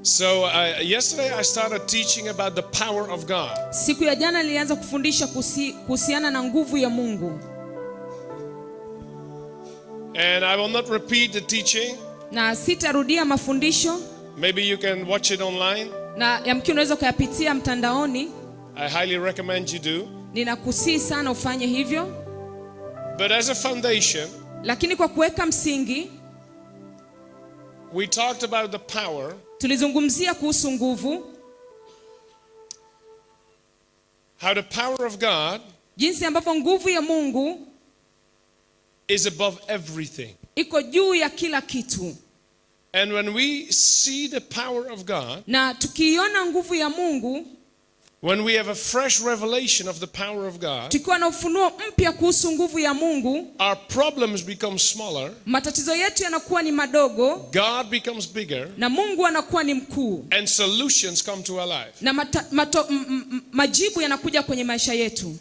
So yesterday I started teaching about the power of God. Siku ya jana nilianza kufundisha kuhusiana na nguvu ya Mungu. And I will not repeat the teaching. Na sitarudia mafundisho. Maybe you can watch it online. Na yamkini unaweza kuyapitia mtandaoni. I highly recommend you do. Ninakusihi sana ufanye hivyo. But as a foundation, lakini kwa kuweka msingi, we talked about the power. Tulizungumzia kuhusu nguvu. How the power of God, jinsi ambavyo nguvu ya Mungu is above everything. Iko juu ya kila kitu. And when we see the power of God, na tukiona nguvu ya Mungu, when we have a fresh revelation of the power of God, tukiwa na ufunuo mpya kuhusu nguvu ya Mungu, our problems become smaller, matatizo yetu yanakuwa ni madogo, God becomes bigger, na Mungu anakuwa ni mkuu, and solutions come to our life. na majibu yanakuja kwenye maisha yetu.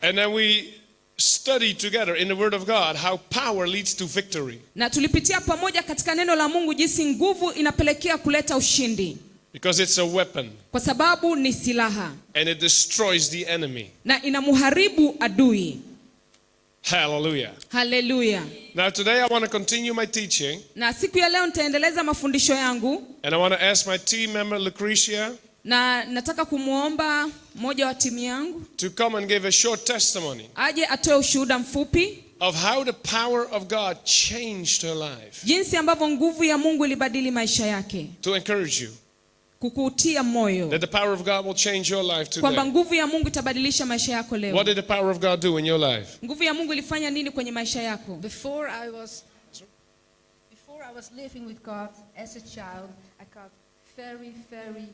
And then we study together in the Word of God how power leads to victory. Na tulipitia pamoja katika neno la Mungu jinsi nguvu inapelekea kuleta ushindi. Because it's a weapon. Kwa sababu ni silaha. And it destroys the enemy. Na inamuharibu adui. Hallelujah. Hallelujah. Now today I want to continue my teaching. Na siku ya leo nitaendeleza mafundisho yangu. And I want to ask my team member Lucretia. Na nataka kumuomba mmoja wa timu yangu to come and give a short testimony. Aje atoe ushuhuda mfupi. Of how the power of God changed her life. Jinsi ambavyo nguvu ya Mungu ilibadili maisha yake. To encourage you. Kukutia moyo. That the power of God will change your life today. Kwamba nguvu ya Mungu itabadilisha maisha yako leo. What did the power of God do in your life? Nguvu ya Mungu ilifanya nini kwenye maisha yako? Before I was living with God as a child, I got very, very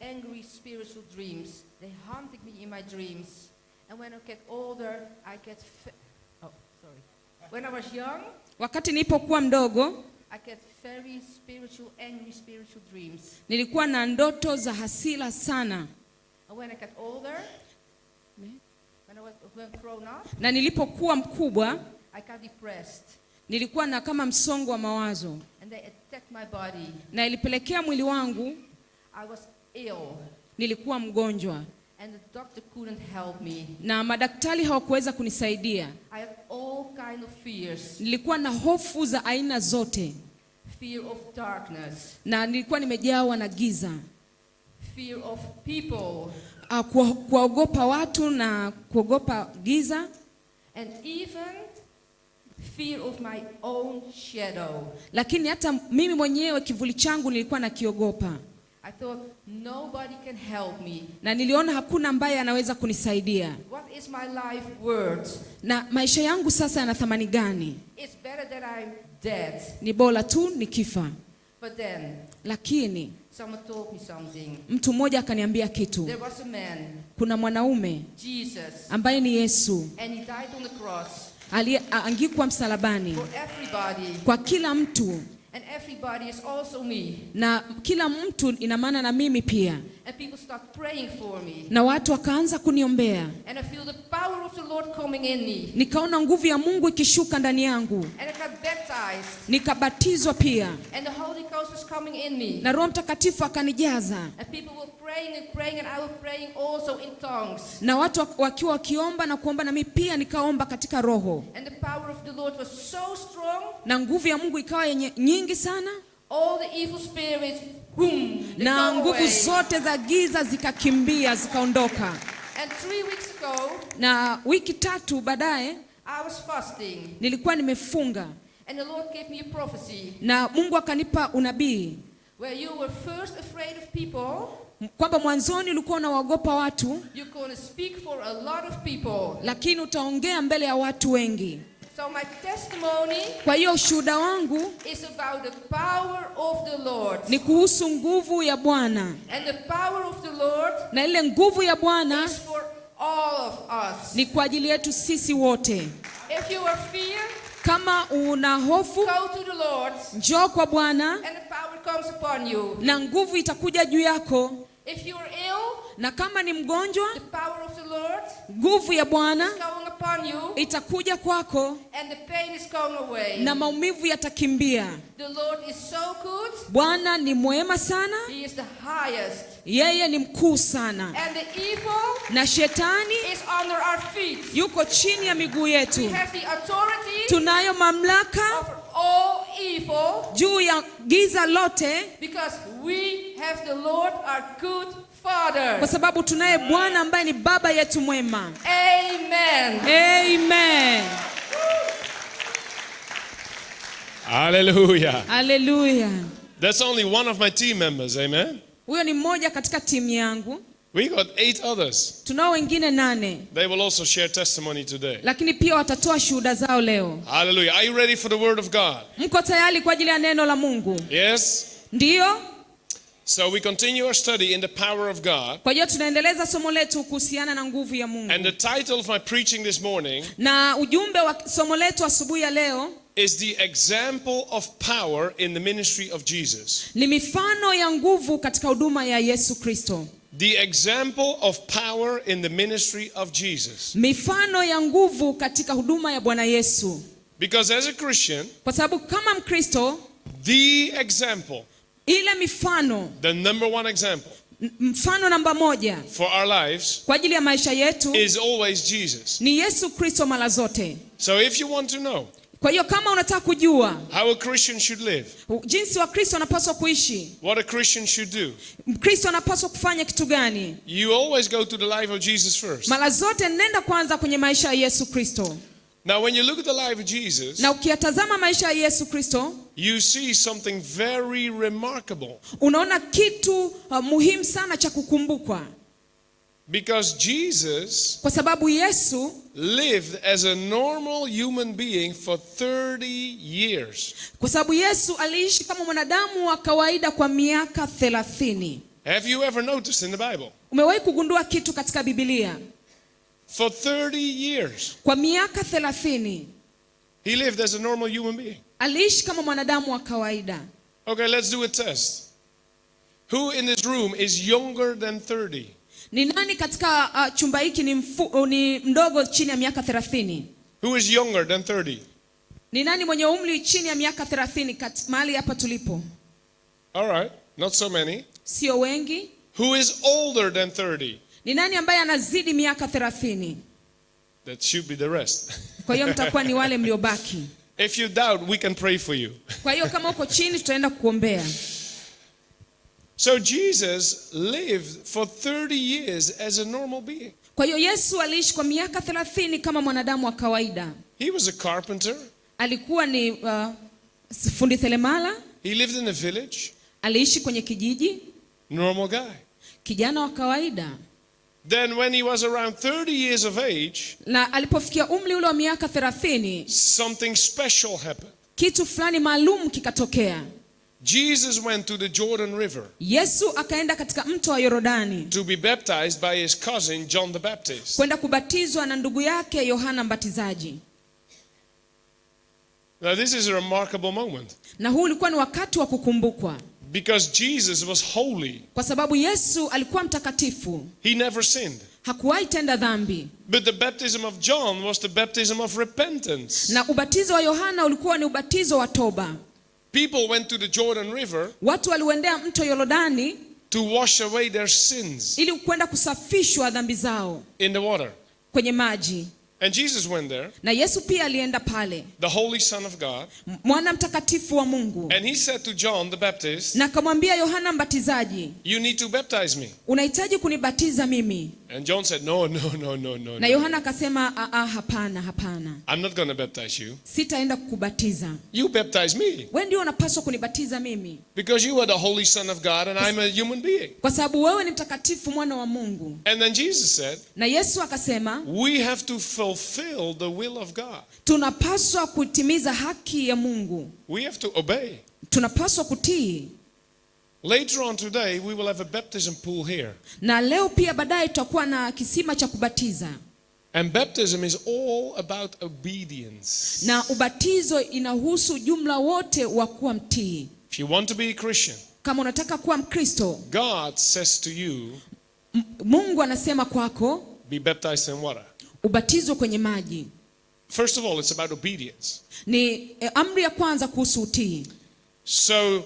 angry spiritual dreams. They haunted me in my dreams. And when I get older, when I was young, wakati nilipokuwa mdogo, I get very spiritual, angry spiritual dreams. Nilikuwa na ndoto za hasira sana. And when I get older, when I was grown up, na nilipokuwa mkubwa, I got depressed. Nilikuwa na kama msongo wa mawazo. And they attacked my body. Na ilipelekea mwili wangu, I was ill. Nilikuwa mgonjwa. And the doctor couldn't help me. Na madaktari hawakuweza kunisaidia. I had all kind of fears. Nilikuwa na hofu za aina zote. Fear of darkness. Na nilikuwa nimejawa na giza. Fear of people. Kuogopa watu na kuogopa giza. And even fear of my own shadow. Lakini hata mimi mwenyewe kivuli changu nilikuwa nakiogopa. I thought nobody can help me. Na niliona hakuna ambaye anaweza kunisaidia. What is my life worth? Na maisha yangu sasa yana thamani gani? It's better that I'm dead. Ni bora tu nikifa. But then, lakini someone told me something. Mtu mmoja akaniambia kitu. There was a man. Kuna mwanaume Jesus. Ambaye ni Yesu. And he died on the cross. Aliangikwa msalabani. For everybody. Kwa kila mtu. And everybody is also me. Na kila mtu ina maana na mimi pia. And people start praying for me. Na watu wakaanza kuniombea. And I feel the power of the Lord coming in me. Nikaona nguvu ya Mungu ikishuka ndani yangu. And I got baptized. Nikabatizwa pia. And the Holy Ghost was coming in me. Na Roho Mtakatifu akanijaza. And people were praying and I was praying also in tongues. Na watu wakiwa wakiomba na kuomba na mimi pia nikaomba katika roho. And the power of the Lord was so strong. Na nguvu ya Mungu ikawa nyingi sana. All the evil spirits, boom, na nguvu zote za giza zikakimbia zikaondoka. And 3 weeks ago, na wiki 3 baadaye, I was fasting. Nilikuwa nimefunga. And the Lord gave me a prophecy. Na Mungu akanipa unabii. Where you were first afraid of people. Kwamba mwanzoni ulikuwa unawaogopa watu. You're going to speak for a lot of people. Lakini utaongea mbele ya watu wengi. So my testimony, kwa hiyo ushuhuda wangu, is about the power of the Lord. Ni kuhusu nguvu ya Bwana. And the power of the Lord, na ile nguvu ya Bwana, is for all of us. Ni kwa ajili yetu sisi wote. If you are fear, kama una hofu, go to the Lord. Njoo kwa Bwana. And the power comes upon you. Na nguvu itakuja juu yako. If you are ill, na kama ni mgonjwa, the power of the Lord, nguvu ya Bwana is coming upon you, itakuja kwako and the pain is going away. na maumivu yatakimbia. The Lord is so good. Bwana ni mwema sana, He is the highest. yeye ni mkuu sana, And the evil na shetani is under our feet. yuko chini ya miguu We yetu. have the authority Tunayo mamlaka over all evil juu ya giza lote, because we have the Lord, our good Father. kwa sababu tunaye Bwana ambaye ni baba yetu mwema. Amen. Amen. Hallelujah. Haleluya. That's only one of my team members. Amen. Huyo ni mmoja katika timu yangu. We got 8 others. Tunao wengine 8, They will also share testimony today. lakini pia watatoa shuhuda zao leo. Hallelujah. Are you ready for the word of God? Mko tayari kwa ajili ya neno la Mungu? Yes. Ndiyo? So we continue our study in the power of God. Kwa hiyo tunaendeleza somo letu kuhusiana na nguvu ya Mungu. And the title of my preaching this morning Na ujumbe wa somo letu asubuhi ya leo is the example of power in the ministry of Jesus. ni mifano ya nguvu katika huduma ya Yesu Kristo. The example of power in the ministry of Jesus. Mifano ya nguvu katika huduma ya Bwana Yesu. Because as a Christian, Kwa sababu kama Mkristo, the example, ile mifano, the number one example mfano namba 1 for our lives kwa ajili ya maisha yetu is always Jesus. ni Yesu Kristo mara zote. So if you want to know Kwa hiyo kama unataka kujua how a Christian should live, jinsi wa Kristo anapaswa kuishi, what a Christian should do, Mkristo anapaswa kufanya kitu gani, you always go to the life of Jesus first. mara zote nenda kwanza kwenye maisha ya Yesu Kristo. Now when you look at the life of Jesus, Na ukiyatazama maisha ya Yesu Kristo, you see something very remarkable. unaona kitu muhimu sana cha kukumbukwa. Because Jesus Kwa sababu Yesu lived as a normal human being for 30 years. Kwa sababu Yesu aliishi kama mwanadamu wa kawaida kwa miaka 30. Have you ever noticed in the Bible? Umewahi kugundua kitu katika Biblia? For 30 years, Kwa miaka 30 he lived as a normal human being. aliishi kama mwanadamu wa kawaida. Okay, let's do a test. Who in this room is younger than 30? Ni nani katika chumba hiki ni mdogo chini ya miaka 30? Who is younger than 30? Ni nani mwenye umri chini ya miaka 30 mahali hapa tulipo? All right, not so many. Sio wengi. Who is older than 30? Ni nani ambaye anazidi miaka 30? That should be the rest. Kwa hiyo mtakuwa ni wale mliobaki. If you doubt, we can pray for you. Kwa hiyo kama uko chini tutaenda kuombea. So Jesus lived for 30 years as a normal being. Kwa hiyo Yesu aliishi kwa miaka 30 kama mwanadamu wa kawaida. He was a carpenter. Alikuwa ni fundi seremala. He lived in a village. Aliishi kwenye kijiji. Normal guy. Kijana wa kawaida. Then when he was around 30 years of age, Na alipofikia umri ule wa miaka 30, something special happened. kitu fulani maalum kikatokea. Jesus went to the Jordan River Yesu akaenda katika mto wa Yordani to be baptized by his cousin John the Baptist. kwenda kubatizwa na ndugu yake Yohana Mbatizaji. Now this is a remarkable moment Na huu ulikuwa ni wakati wa kukumbukwa. because Jesus was holy. Kwa sababu Yesu alikuwa mtakatifu. He never sinned. Hakuwahi tenda dhambi. But the baptism of John was the baptism of repentance. Na ubatizo wa Yohana ulikuwa ni ubatizo wa toba. People went to the Jordan River Watu waliuendea mto Yordani to wash away their sins ili kwenda kusafishwa dhambi zao in the water. kwenye maji. And Jesus went there, Na Yesu pia alienda pale, the Holy Son of God, mwana mtakatifu wa Mungu. and he said to John the Baptist, Na akamwambia Yohana Mbatizaji, "You need to baptize me." unahitaji kunibatiza mimi. And John said, "No. Na Yohana akasema, hapana, hapana. I'm not going to baptize you. Sitaenda kukubatiza. You baptize me Wewe ndio unapaswa kunibatiza mimi. because you are the Holy Son of God and I'm a human being." Kwa sababu wewe ni mtakatifu, mwana wa Mungu. And then Jesus said, Na Yesu akasema, "We have to fulfill the will of God. tunapaswa kutimiza haki ya Mungu. We have to obey." Tunapaswa kutii. Later on today, we will have a baptism pool here. Na leo pia baadaye tutakuwa na kisima cha kubatiza. And baptism is all about obedience. Na ubatizo inahusu jumla wote wa kuwa mtii. If you want to be a Christian, Kama unataka kuwa Mkristo, God says to you, Mungu anasema kwako, be baptized in water. Ubatizwe kwenye maji. First of all, it's about obedience. Ni amri ya kwanza kuhusu utii. So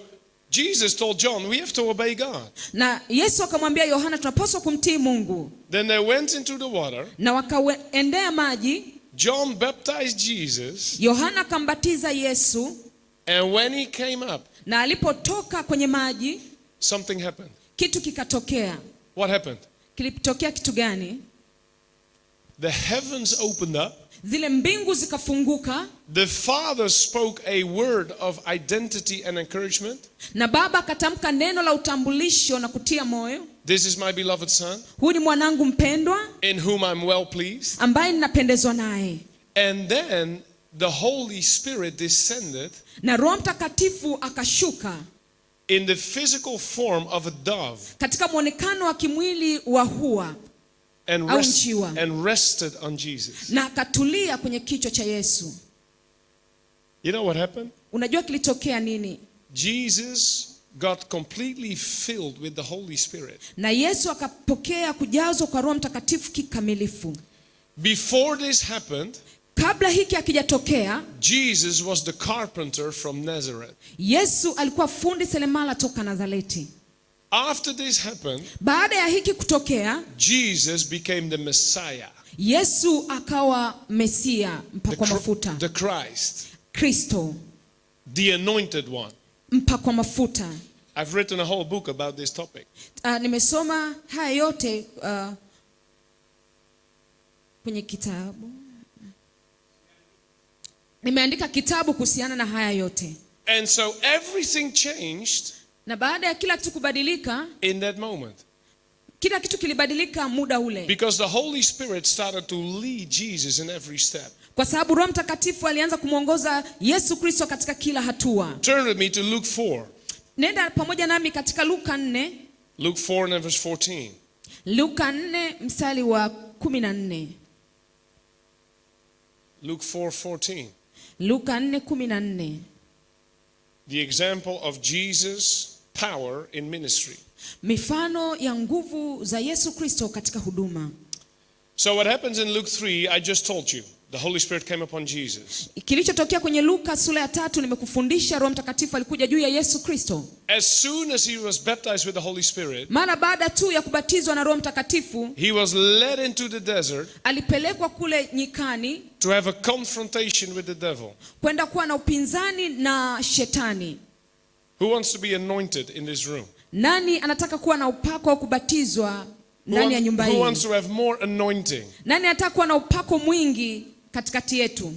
Jesus told John, we have to obey God. Na Yesu akamwambia Yohana tunapaswa kumtii Mungu. Then they went into the water. Na wakaendea maji. John baptized Jesus. Yohana akambatiza Yesu. And when he came up, na alipotoka kwenye maji, something happened. Kitu kikatokea. What happened? Kilitokea kitu gani? The heavens opened up. Zile mbingu zikafunguka. The Father spoke a word of identity and encouragement. Na Baba akatamka neno la utambulisho na kutia moyo. This is my beloved son. Huyu ni mwanangu mpendwa. In whom I'm well pleased. Ambaye ninapendezwa naye. And then the Holy Spirit descended. Na Roho Mtakatifu akashuka. In the physical form of a dove. Katika muonekano wa kimwili wa hua. And rested on Jesus. Na akatulia kwenye kichwa cha Yesu. You know what happened? Unajua kilitokea nini? Jesus got completely filled with the Holy Spirit. Na Yesu akapokea kujazwa kwa Roho Mtakatifu kikamilifu. Before this happened, kabla hiki hakijatokea, Jesus was the carpenter from Nazareth. Yesu alikuwa fundi seremala toka Nazareti. After this happened, baada ya hiki kutokea, Jesus became the Messiah. Yesu akawa Mesia, mpakwa mafuta. The Christ. Kristo. The anointed one. Mpakwa mafuta. I've written a whole book about this topic. Nimesoma haya yote kwenye kitabu. Nimeandika kitabu kuhusiana na haya yote. And so everything changed. Na baada ya kila kitu kubadilika, in that moment. Kila kitu kilibadilika muda ule. Because the Holy Spirit started to lead Jesus in every step. Kwa sababu Roho Mtakatifu alianza kumuongoza Yesu Kristo katika kila hatua. Turn with me to Luke 4. Nenda pamoja nami katika Luka 4. Luke 4 and verse 14. Luka 4 mstari wa 14. Luke 4:14. Luka 4:14. The example of Jesus' power in ministry. Mifano ya nguvu za Yesu Kristo katika huduma. So what happens in Luke 3, I just told you. The Holy Spirit came upon Jesus. Kilichotokea kwenye Luka sura ya 3 nimekufundisha, Roho Mtakatifu alikuja juu ya Yesu Kristo. As soon as he was baptized with the Holy Spirit, mara baada tu ya kubatizwa na Roho Mtakatifu, he was led into the desert. Alipelekwa kule nyikani to have a confrontation with the devil. Kwenda kuwa na upinzani na shetani. Who wants to be anointed in this room? Nani anataka kuwa na upako wa kubatizwa ndani ya nyumba hii? Who wants to have more anointing? Nani anataka kuwa na upako mwingi katikati yetu?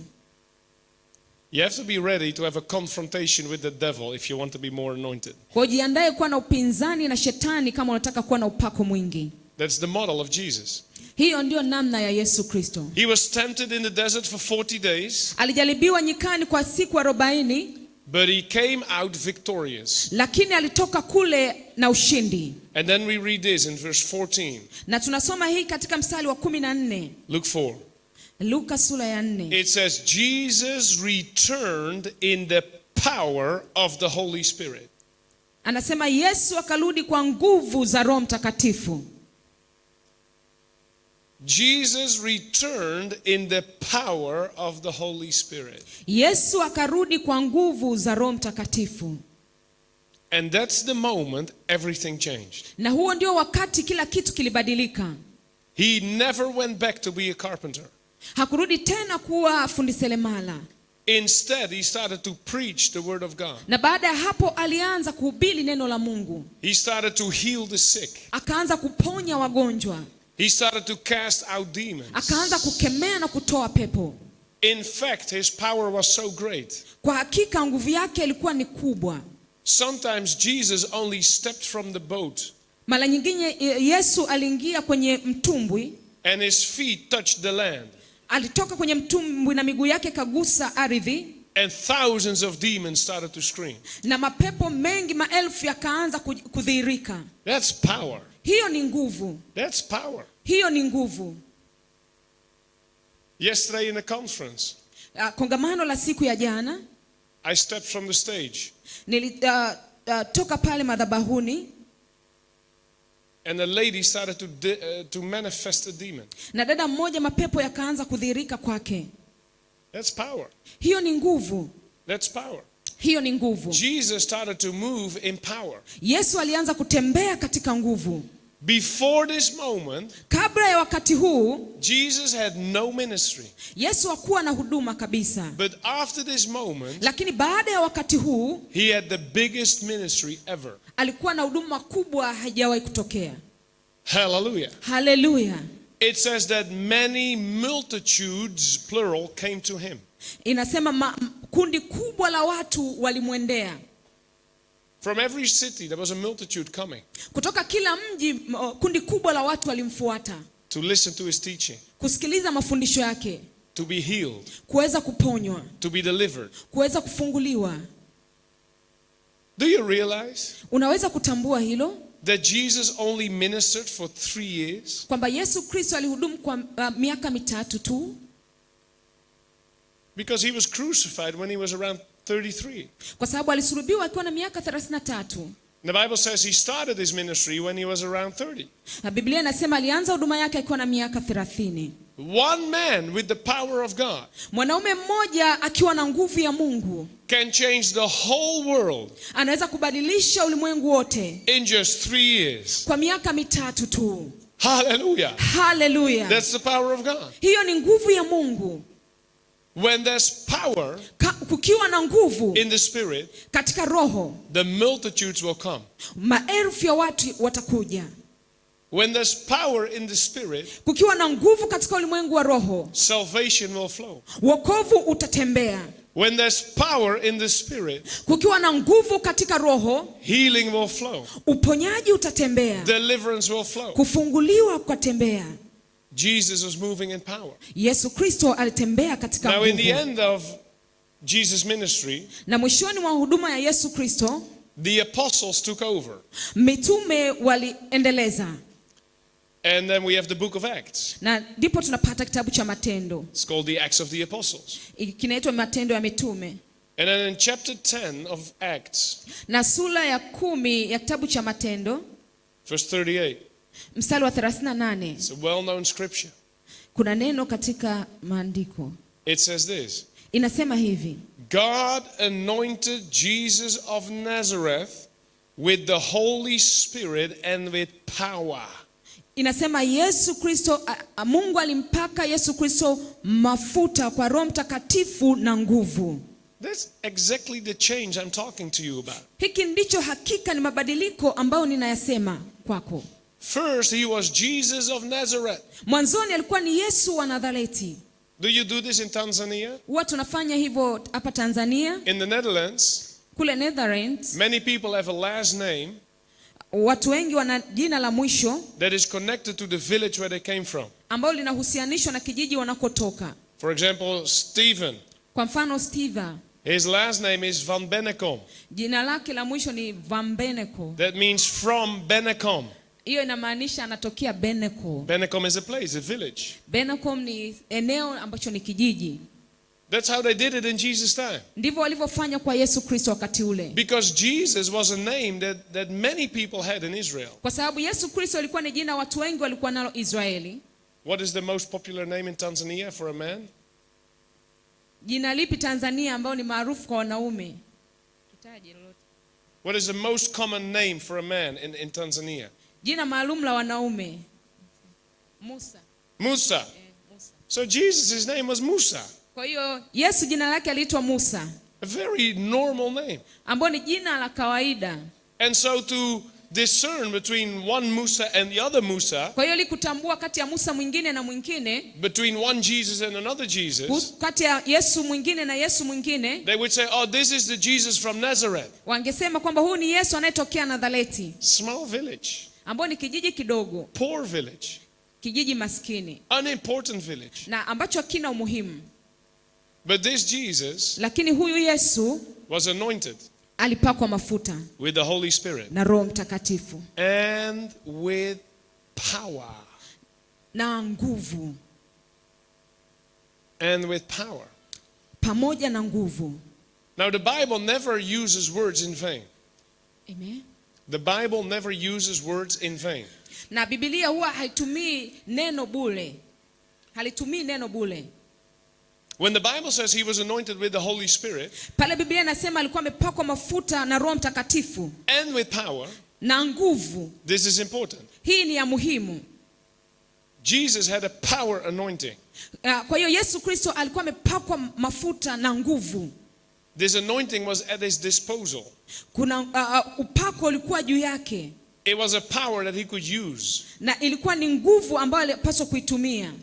You have to be ready to have a confrontation with the devil if you want to be more anointed. Kwa jiandae kuwa na upinzani na shetani kama unataka kuwa na upako mwingi. That's the model of Jesus. Hiyo ndio namna ya Yesu Kristo. He was tempted in the desert for 40 days. Alijaribiwa nyikani kwa siku 40. But he came out victorious. Lakini alitoka kule na ushindi. And then we read this in verse 14. Na tunasoma hii katika mstari wa 14. Luke 4. Luka sura ya 4. It says Jesus returned in the power of the Holy Spirit. Anasema Yesu akarudi kwa nguvu za Roho Mtakatifu. Jesus returned in the power of the Holy Spirit. Yesu akarudi kwa nguvu za Roho Mtakatifu. And that's the moment everything changed. Na huo ndio wakati kila kitu kilibadilika. He never went back to be a carpenter. Hakurudi tena kuwa fundi seremala. Instead, he started to preach the word of God. Na baada ya hapo alianza kuhubiri neno la Mungu. He started to heal the sick. Akaanza kuponya wagonjwa. He started to cast out demons. Akaanza kukemea na kutoa pepo. In fact, his power was so great. Kwa hakika nguvu yake ilikuwa ni kubwa. Sometimes Jesus only stepped from the boat. Mara nyingine Yesu aliingia kwenye mtumbwi. And his feet touched the land. Alitoka kwenye mtumbwi na miguu yake kagusa ardhi. And thousands of demons started to scream. Na mapepo mengi maelfu yakaanza kudhihirika. That's power. Hiyo ni nguvu. That's power. Hiyo ni nguvu. Yesterday in the conference, kongamano la siku ya jana, I stepped from the stage. Nilitoka pale madhabahuni. And a lady started to manifest a demon. Na dada mmoja mapepo yakaanza kudhihirika kwake. That's power. Hiyo ni nguvu. That's power. Hiyo ni nguvu. Jesus started to move in power. Yesu alianza kutembea katika nguvu. Before this moment, Kabla ya wakati huu, Jesus had no ministry. Yesu hakuwa na huduma kabisa. But after this moment, Lakini baada ya wakati huu, he had the biggest ministry ever. alikuwa na huduma kubwa haijawahi kutokea. Hallelujah. Haleluya. It says that many multitudes, plural, came to him. Inasema kundi kubwa la watu walimwendea. From every city there was a multitude coming Kutoka kila mji kundi kubwa la watu walimfuata. to listen to his teaching, Kusikiliza mafundisho yake. to be healed, Kuweza kuponywa. to be delivered. Kuweza kufunguliwa. Do you realize Unaweza kutambua hilo? that Jesus only ministered for 3 years? Kwamba Yesu Kristo alihudumu kwa miaka 3 tu. Because he was crucified when he was around 33. Kwa sababu alisulubiwa akiwa na miaka 33. The Bible says he started his ministry when he was around 30. Na Biblia inasema alianza huduma yake akiwa na miaka 30. One man with the power of God Mwanaume mmoja akiwa na nguvu ya Mungu can change the whole world anaweza kubadilisha ulimwengu wote in just 3 years. kwa miaka 3 tu. Hallelujah. Hallelujah. That's the power of God. Hiyo ni nguvu ya Mungu. When there's power Kukiwa na nguvu in the spirit, katika roho, the multitudes will come. maelfu ya watu watakuja. When there's power in the spirit, Kukiwa na nguvu katika ulimwengu wa roho, salvation will flow. wokovu utatembea. When there's power in the spirit, Kukiwa na nguvu katika roho, healing will flow. uponyaji utatembea. Deliverance will flow. Kufunguliwa kutembea. Jesus was moving in power. Yesu Kristo alitembea katika Now in the nguvu. end of Jesus' ministry, Na mwishoni mwa huduma ya Yesu Kristo, the apostles took over. mitume waliendeleza. And then we have the book of Acts. Na ndipo tunapata kitabu cha Matendo. It's called the Acts of the Apostles. Kinaitwa Matendo ya Mitume. And then in chapter 10 of Acts, Na sura ya 10 ya kitabu cha Matendo, verse 38, mstari wa 38, it's a well-known scripture. kuna neno katika maandiko. It says this: Inasema hivi: God anointed Jesus of Nazareth with the Holy Spirit and with power. Inasema Yesu Kristo, Mungu alimpaka Yesu Kristo mafuta kwa Roho Mtakatifu na nguvu. That's exactly the change I'm talking to you about. Hiki ndicho hakika ni mabadiliko ambayo ninayasema kwako. First, he was Jesus of Nazareth. Mwanzoni alikuwa ni Yesu wa Nazareti. Do you do this in Tanzania? Huwa tunafanya hivyo hapa Tanzania. In the Netherlands, Kule Netherlands, many people have a last name watu wengi wana jina la mwisho that is connected to the village where they came from. ambalo linahusianishwa na kijiji wanakotoka. For example, Stephen. Kwa mfano Steve, His last name is Van Bennekom. jina lake la mwisho ni Van Bennekom. That means from Bennekom. Hiyo inamaanisha anatokea Bennekom. Bennekom is a place, a village. Bennekom ni eneo ambacho ni kijiji. That's how they did it in Jesus' time. Ndivyo walivyofanya kwa Yesu Kristo wakati ule. Because Jesus was a name that many people had in Israel. Kwa sababu Yesu Kristo alikuwa ni jina watu wengi walikuwa nalo Israeli. What is the most popular name in Tanzania for a man? Jina lipi Tanzania ambao ni maarufu kwa wanaume? Tutaje lolote. What is the most common name for a man in Tanzania? Jina maalum la wanaume. Musa. Musa. Musa. So Jesus' name was Musa. Kwa hiyo Yesu jina lake aliitwa Musa, A very normal name. ambao ni jina la kawaida. And so to discern between one Musa and the other Musa, Kwa hiyo ili kutambua kati ya Musa mwingine na mwingine, between one Jesus and another Jesus, kati ya Yesu mwingine na Yesu mwingine, they would say, oh, this is the Jesus from Nazareth. wangesema kwamba huyu ni Yesu anayetokea Nazareti, Small village, ambao ni kijiji kidogo, poor village, kijiji maskini unimportant village. na ambacho hakina umuhimu. But this Jesus Lakini huyu Yesu was anointed alipakwa mafuta with the Holy Spirit na Roho Mtakatifu and with power. na nguvu, And with power. pamoja na nguvu. Now the Bible never uses words in vain. Amen. The Bible never uses words in vain. Na Biblia huwa haitumii neno bure. Halitumii neno bure. When the Bible says he was anointed with the Holy Spirit Pale Biblia inasema alikuwa amepakwa mafuta na Roho Mtakatifu and with power, na nguvu. this is important. Hii ni ya muhimu. Jesus had a power anointing. Kwa hiyo Yesu Kristo alikuwa amepakwa mafuta na nguvu. This anointing was at his disposal. Kuna upako ulikuwa juu yake. It was a power that he could use Na ilikuwa ni nguvu ambayo alipaswa kuitumia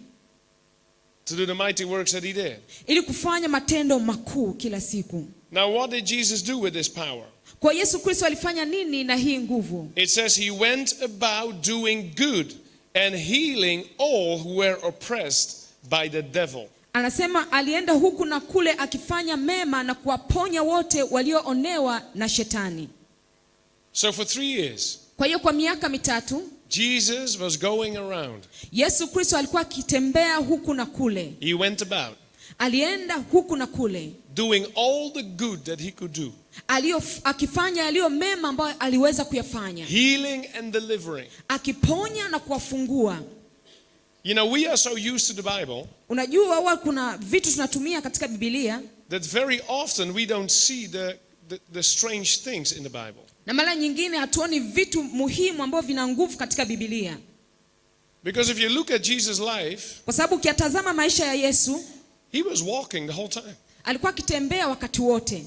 to do the mighty works that he did. ili kufanya matendo makuu kila siku. Now, what did Jesus do with this power? Kwa Yesu Kristo alifanya nini na hii nguvu? It says he went about doing good and healing all who were oppressed by the devil. Anasema alienda huku na kule akifanya mema na kuwaponya wote walioonewa na shetani. So for 3 years, Kwa hiyo kwa miaka 3 Jesus was going around. Yesu Kristo alikuwa akitembea huku na kule. He went about Alienda huku na kule doing all the good that he could do. Akifanya yaliyo mema ambayo aliweza kuyafanya. Healing and delivering. Akiponya na kuwafungua. You know, we are so used to the Bible Unajua huwa kuna vitu tunatumia katika Biblia that very often we don't see the strange things in the Bible. na mara nyingine hatuoni vitu muhimu ambavyo vina nguvu katika Biblia. Because if you look at Jesus' life, Kwa sababu ukitazama maisha ya Yesu, he was walking the whole time. alikuwa akitembea wakati wote.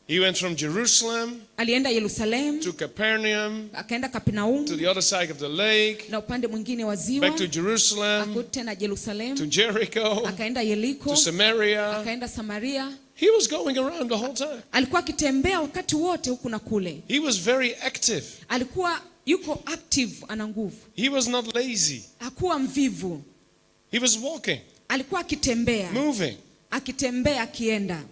He went from Jerusalem Alienda Yerusalemu, to Capernaum, akaenda to Kapernaum the other side of the lake, na upande mwingine wa ziwa, back to Jerusalem, akarudi tena Yerusalemu, to Jericho, akaenda Yeriko, to Samaria. akaenda Samaria. He was going around the whole time. Alikuwa akitembea wakati wote huku na kule. He was very active. Alikuwa yuko active, ana nguvu. He was not lazy. Hakuwa mvivu. He was walking, Alikuwa akitembea, moving. akitembea akienda.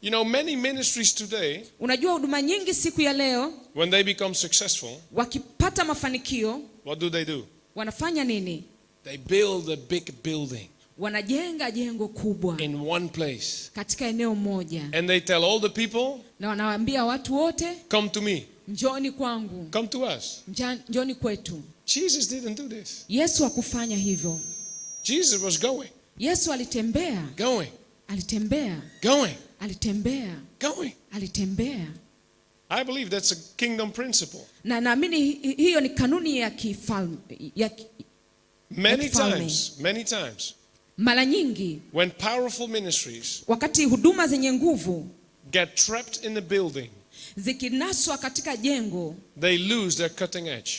You know, many ministries today, Unajua huduma nyingi siku ya leo when they become successful, wakipata mafanikio what do? wanafanya nini? They build a big building Wanajenga jengo kubwa in one place. katika eneo moja. And they tell all the people, Na wanawaambia watu wote, come to me, njoni kwangu, come to us. njoni kwetu. Jesus didn't do this. Yesu hakufanya hivyo. Jesus was going, Yesu alitembea, going, alitembea, going, alitembea, going. alitembea. I believe that's a kingdom principle. Na naamini hiyo ni kanuni ya kifalme. Many times, Mara nyingi when powerful ministries wakati huduma zenye nguvu get trapped in a building, zikinaswa katika jengo, they lose their cutting edge.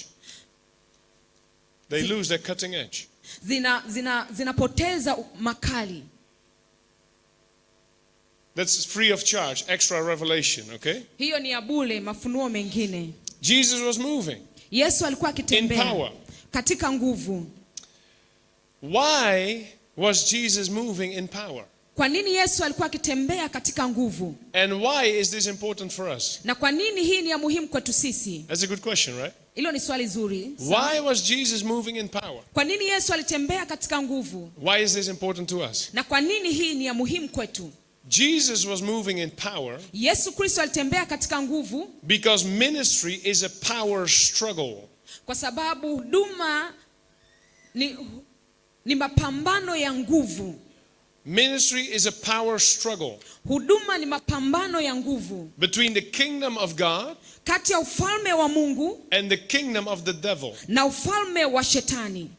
They lose their cutting edge. zinapoteza makali. That's free of charge, extra revelation, okay? Hiyo ni ya bure, mafunuo mengine. Jesus was moving Yesu alikuwa in akitembea power. katika nguvu. Why was Jesus moving in power? Kwa nini Yesu alikuwa akitembea katika nguvu? And why is this important for us? Na kwa nini hii ni ya muhimu kwetu sisi? That's a good question, right? Hilo ni swali zuri. Why was Jesus moving in power? Kwa nini Yesu alitembea katika nguvu? Why is this important to us? Na kwa nini hii ni ya muhimu kwetu? Jesus was moving in power Yesu Kristo alitembea katika nguvu because ministry is a power struggle. kwa sababu huduma ni mapambano ya nguvu. Ministry is a power struggle Huduma ni mapambano ya nguvu between the kingdom of God kati ya ufalme wa Mungu and the kingdom of the devil. na ufalme wa shetani.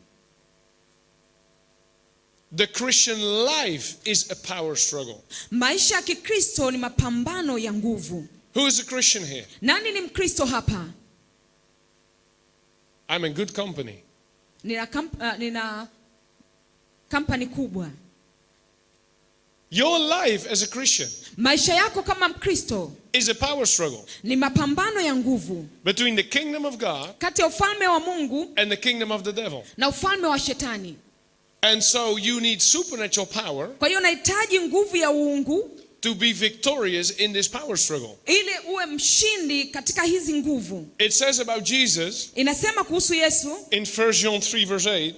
The Christian life is a power struggle. Maisha ya Kikristo ni mapambano ya nguvu. Who is a Christian here? Nani ni Mkristo hapa? I'm in good company. Nina kampani kubwa. Your life as a Christian Maisha yako kama Mkristo is a power struggle ni mapambano ya nguvu between the kingdom of God kati ya ufalme wa Mungu and the kingdom of the devil. na ufalme wa shetani. And so you need supernatural power Kwa hiyo unahitaji nguvu ya uungu to be victorious in this power struggle. ili uwe mshindi katika hizi nguvu. It says about Jesus Inasema kuhusu Yesu in 1 John 3 verse 8.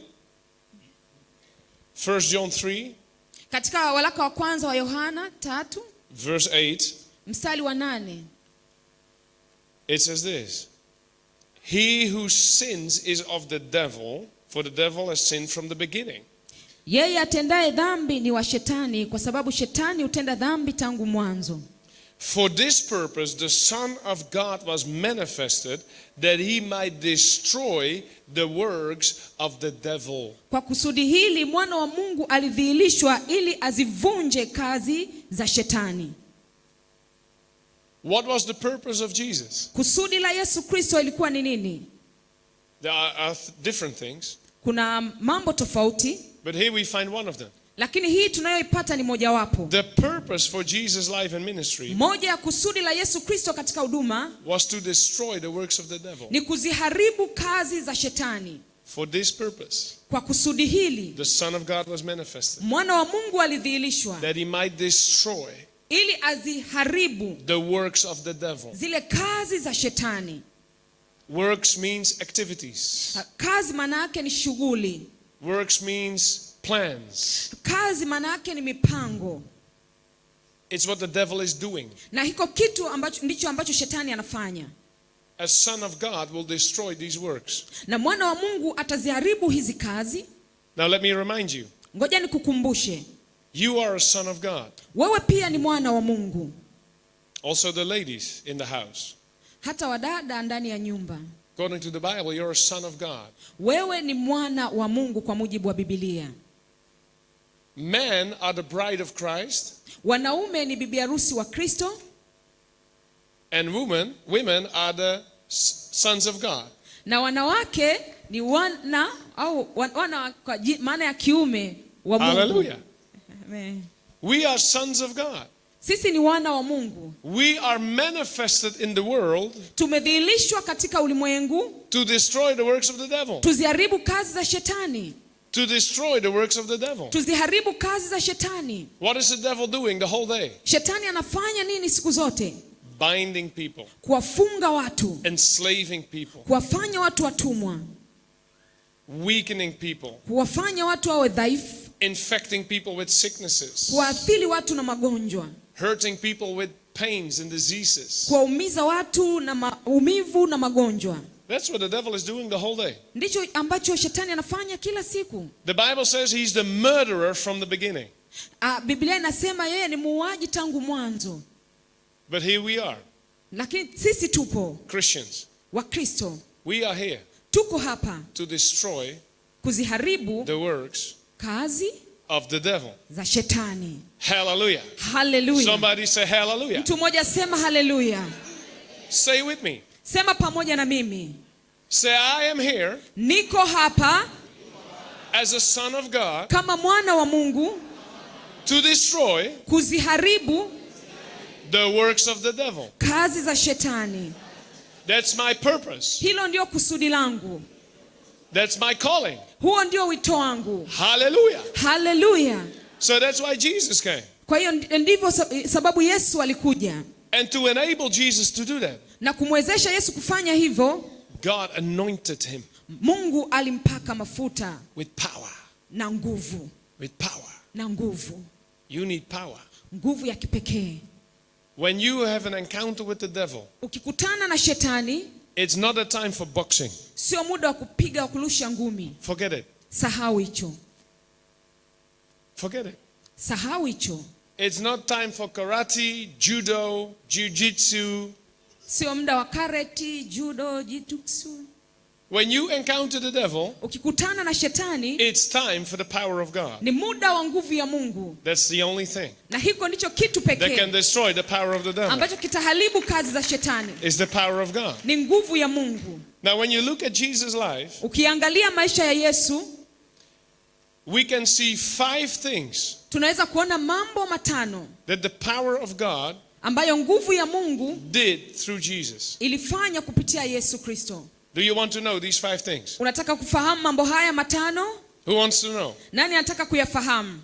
1 John 3 katika waraka wa kwanza wa Yohana 3 verse 8. mstari wa 8. It says this. He who sins is of the devil, for the devil has sinned from the beginning. Yeye atendaye dhambi ni wa shetani, kwa sababu shetani hutenda dhambi tangu mwanzo. For this purpose the Son of God was manifested, that he might destroy the works of the devil. Kwa kusudi hili mwana wa Mungu alidhihirishwa ili azivunje kazi za shetani. What was the purpose of Jesus? Kusudi la Yesu Kristo ilikuwa ni nini? There are different things, Kuna mambo tofauti, but here we find one of them. lakini hii tunayoipata ni mojawapo. The purpose for Jesus' life and ministry Moja ya kusudi la Yesu Kristo katika huduma was to destroy the works of the devil. ni kuziharibu kazi za shetani. For this purpose, Kwa kusudi hili the Son of God was manifested, mwana wa Mungu alidhihirishwa that he might destroy ili aziharibu the works of the devil. zile kazi za shetani. Works means activities. Kazi maana yake ni shughuli. Works means plans. Kazi maana yake ni mipango. It's what the devil is doing. Na hiko kitu ndicho ambacho shetani anafanya. A son of God will destroy these works. Na mwana wa Mungu ataziharibu hizi kazi. Now let me remind you. Ngoja nikukumbushe. You are a son of God. Wewe pia ni mwana wa Mungu. Also the ladies in the house. Hata wadada ndani ya nyumba. According to the Bible, you're a son of God. Wewe ni mwana wa Mungu kwa mujibu wa Biblia. Men are the bride of Christ. Wanaume ni bibi harusi wa Kristo. And women are the sons of God. Na wanawake ni wana kwa maana ya kiume wa Mungu. Hallelujah. Amen. We are sons of God. Sisi ni wana wa Mungu. We are manifested in the world Tumedhihirishwa katika ulimwengu to destroy the works of the devil. tuziharibu kazi za shetani. To destroy the works of the devil. Tuziharibu kazi za shetani. What is the devil doing the whole day? Shetani anafanya nini siku zote? Binding people, Kuwafunga watu, enslaving people, kuwafanya watu watumwa, weakening people, kuwafanya watu wawe dhaifu, infecting people with sicknesses, kuwaathiri watu na magonjwa, hurting people with pains and diseases. kuwaumiza watu na maumivu na magonjwa. That's what the devil is doing the whole day. Ndicho ambacho shetani anafanya kila siku. The Bible says he's the murderer from the beginning. Biblia inasema yeye ni muuaji tangu mwanzo. But here we are, Lakini sisi tupo Christians. Wakristo. We are here Tuko hapa to destroy kuziharibu the works kazi of the devil. za shetani. Hallelujah. Hallelujah. Somebody say hallelujah. Mtu mmoja sema hallelujah. Say with me. Sema pamoja na mimi. Say, I am here Niko hapa as a son of God kama mwana wa Mungu to destroy kuziharibu the works of the devil. kazi za shetani. That's my purpose. Hilo ndio kusudi langu. That's my calling. Huo ndio wito wangu. Hallelujah. Hallelujah. So that's why Jesus came. Kwa hiyo ndivyo sababu Yesu alikuja. And to enable Jesus to do that, Na kumwezesha Yesu kufanya hivyo, God anointed him Mungu alimpaka mafuta with power. na nguvu. With power. Na nguvu. You need power. Nguvu ya kipekee. When you have an encounter with the devil, Ukikutana na shetani, it's not a time for boxing. sio muda wa kupiga wa kurusha ngumi. Forget it. Sahau hicho. Forget it. Sahau hicho. It's not time for karate, judo, jiu-jitsu. Sio muda wa karate, judo, jitsu. When you encounter the devil, Ukikutana na shetani, it's time for the power of God. ni muda wa nguvu ya Mungu. That's the only thing Na hiko ndicho kitu that can pekee destroy the power of the devil. ambacho kitaharibu kazi za shetani. Is the power of God. Ni nguvu ya Mungu. Now when you look at Jesus' life, Ukiangalia maisha ya Yesu, we can see 5 things tunaweza kuona mambo matano that the power of God ambayo nguvu ya Mungu did through Jesus. ilifanya kupitia Yesu Kristo. Do you want to know these 5 things? Unataka kufahamu mambo haya matano? Who wants to know? Nani anataka kuyafahamu?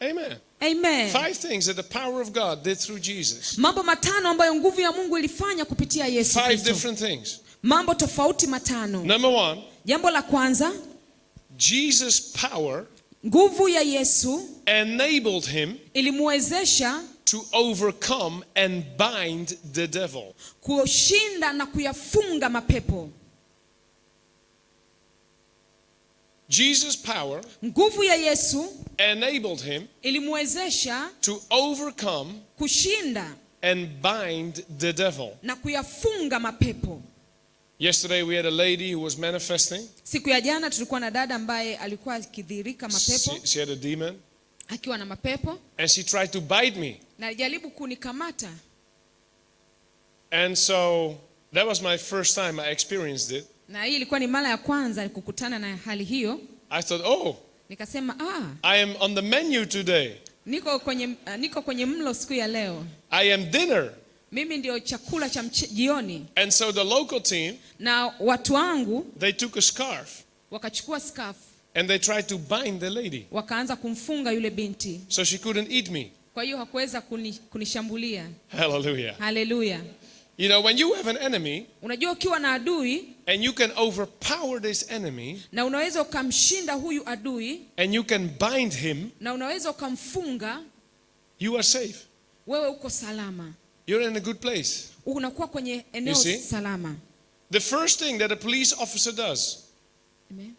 Amen. Amen. 5 things that the power of God did through Jesus. Mambo matano ambayo nguvu ya Mungu ilifanya kupitia Yesu 5 Kristo. different things. Mambo tofauti matano. Number 1, Jambo la kwanza, Jesus' power nguvu ya Yesu enabled him ilimwezesha to overcome and bind the devil. kushinda na kuyafunga mapepo. Jesus' power Nguvu ya Yesu enabled him ilimwezesha to overcome kushinda and bind the devil. na kuyafunga mapepo. Yesterday we had a lady who was manifesting. Siku ya jana tulikuwa na dada ambaye alikuwa akidhihirika mapepo, She had a demon akiwa na mapepo, and she tried to bite me. na alijaribu kunikamata. And so that was my first time I experienced it. Na hii ilikuwa ni mara ya kwanza kukutana na hali hiyo. I thought, oh, Nikasema I am on the menu today. niko kwenye mlo siku ya leo. I am dinner. Mimi ndio chakula cha jioni. And so the local team, Na watu wangu they took a scarf wakachukua scarf, and they tried to bind the lady wakaanza kumfunga yule binti. so she couldn't eat me. Kwa hiyo hakuweza kunishambulia. Hallelujah. Haleluya. You know, when you have an enemy Unajua ukiwa na adui and you can overpower this enemy na unaweza ukamshinda huyu adui and you can bind him, na unaweza ukamfunga, you are safe. wewe uko salama. You're in a good place. Unakuwa kwenye eneo You see? salama. The first thing that a police officer does Amen.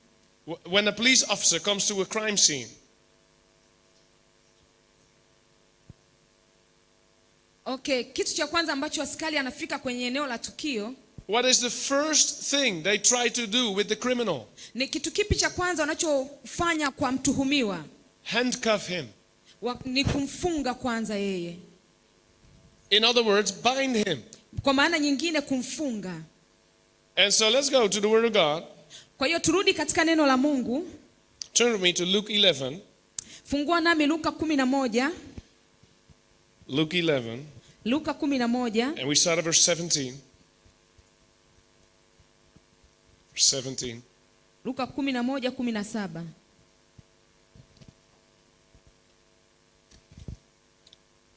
when a police officer comes to a crime scene, Okay, kitu cha kwanza ambacho askari anafika kwenye eneo la tukio, what is the first thing they try to do with the criminal? ni kitu kipi cha kwanza wanachofanya kwa mtuhumiwa? Handcuff him. Ni kumfunga kwanza yeye. In other words, bind him. Kwa maana nyingine kumfunga. And so let's go to the Word of God. Kwa hiyo turudi katika neno la Mungu. Turn with me to Luke 11. Fungua nami Luka 11. Luke 11. Luka 11. And we start at verse 17. Verse 17. Luka 11:17.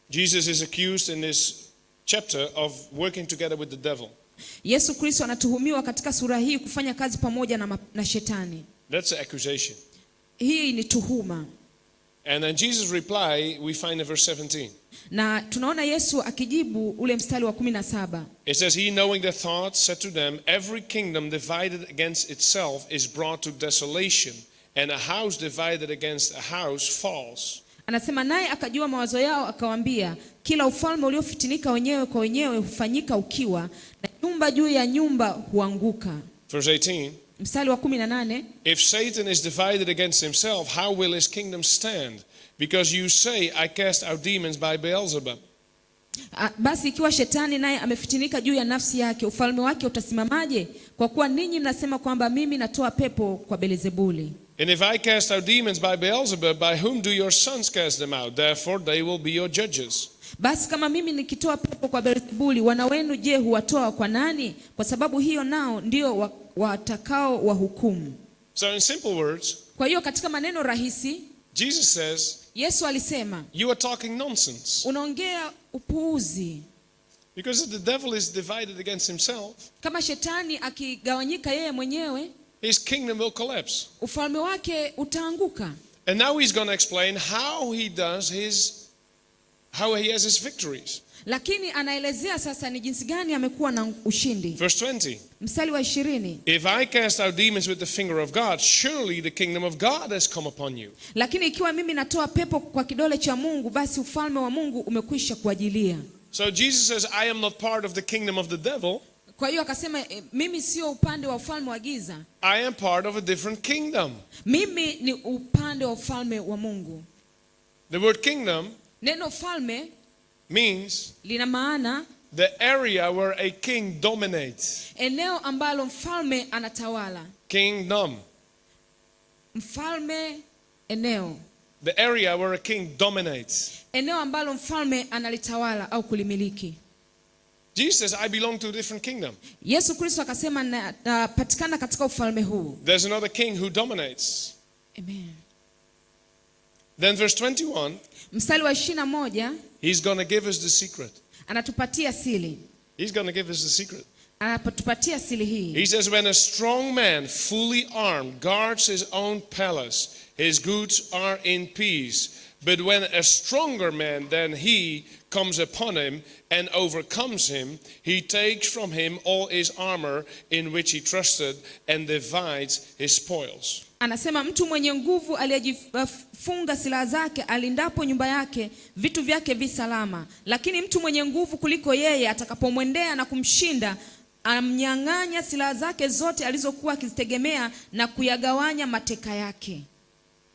Jesus is accused in this chapter of working together with the devil. Yesu Kristo anatuhumiwa katika sura hii kufanya kazi pamoja na shetani. That's the accusation. Hii ni tuhuma. And then Jesus' reply we find in verse 17. Na tunaona Yesu akijibu ule mstari wa 17. It says, he knowing their thoughts said to them, every kingdom divided against itself is brought to desolation, and a house divided against a house falls. Anasema naye akajua mawazo yao akawaambia, kila ufalme uliofitinika wenyewe kwa wenyewe hufanyika ukiwa, na nyumba juu ya nyumba huanguka. Verse 18. Mstari wa 18. If Satan is divided against himself, how will his kingdom stand? Because you say, I cast out demons by Beelzebub. Basi ikiwa shetani naye amefitinika juu ya nafsi yake, ufalme wake utasimamaje? Kwa kuwa ninyi mnasema kwamba mimi natoa pepo kwa Beelzebuli. And if I cast out demons by Beelzebub, by whom do your sons cast them out? Therefore they will be your judges. Basi kama mimi nikitoa pepo kwa Beelzebuli, wana wenu je, huwatoa kwa nani? Kwa sababu hiyo nao ndio watakao wahukumu. So in simple words, Kwa hiyo katika maneno rahisi, Jesus says, Yesu alisema, you are talking nonsense. unaongea upuuzi. Because if the devil is divided against himself, Kama shetani akigawanyika yeye mwenyewe, his kingdom will collapse. ufalme wake utaanguka. And now he's going to explain how he has his victories. Lakini anaelezea sasa ni jinsi gani amekuwa na ushindi. Verse 20. Mstari wa 20. If I cast out demons with the finger of God, surely the kingdom of God has come upon you. Lakini ikiwa mimi natoa pepo kwa kidole cha Mungu, basi ufalme wa Mungu umekwisha kuajilia. So Jesus says, I am not part of the kingdom of the devil. Kwa hiyo akasema, mimi sio upande wa ufalme wa giza. I am part of a different kingdom. Mimi ni upande wa ufalme wa Mungu. The word kingdom Neno ufalme means lina maana the area where a king dominates. eneo ambalo mfalme anatawala. Kingdom. Mfalme, eneo. The area where a king dominates. Eneo ambalo mfalme analitawala au kulimiliki. Jesus says, I belong to a different kingdom. Yesu Kristo akasema napatikana katika ufalme huu. There's another king who dominates. Amen. Then verse 21, Mstari wa 21, he's going to give us the secret. anatupatia siri. He's going to give us the secret. Anatupatia siri hii. He says, when a strong man, fully armed, guards his own palace, his goods are in peace. But when a stronger man than he comes upon him and overcomes him, he takes from him all his armor in which he trusted and divides his spoils. Anasema mtu mwenye nguvu aliyejifunga silaha zake alindapo nyumba yake, vitu vyake vi salama. Lakini mtu mwenye nguvu kuliko yeye atakapomwendea na kumshinda, amnyang'anya silaha zake zote alizokuwa akizitegemea na kuyagawanya mateka yake.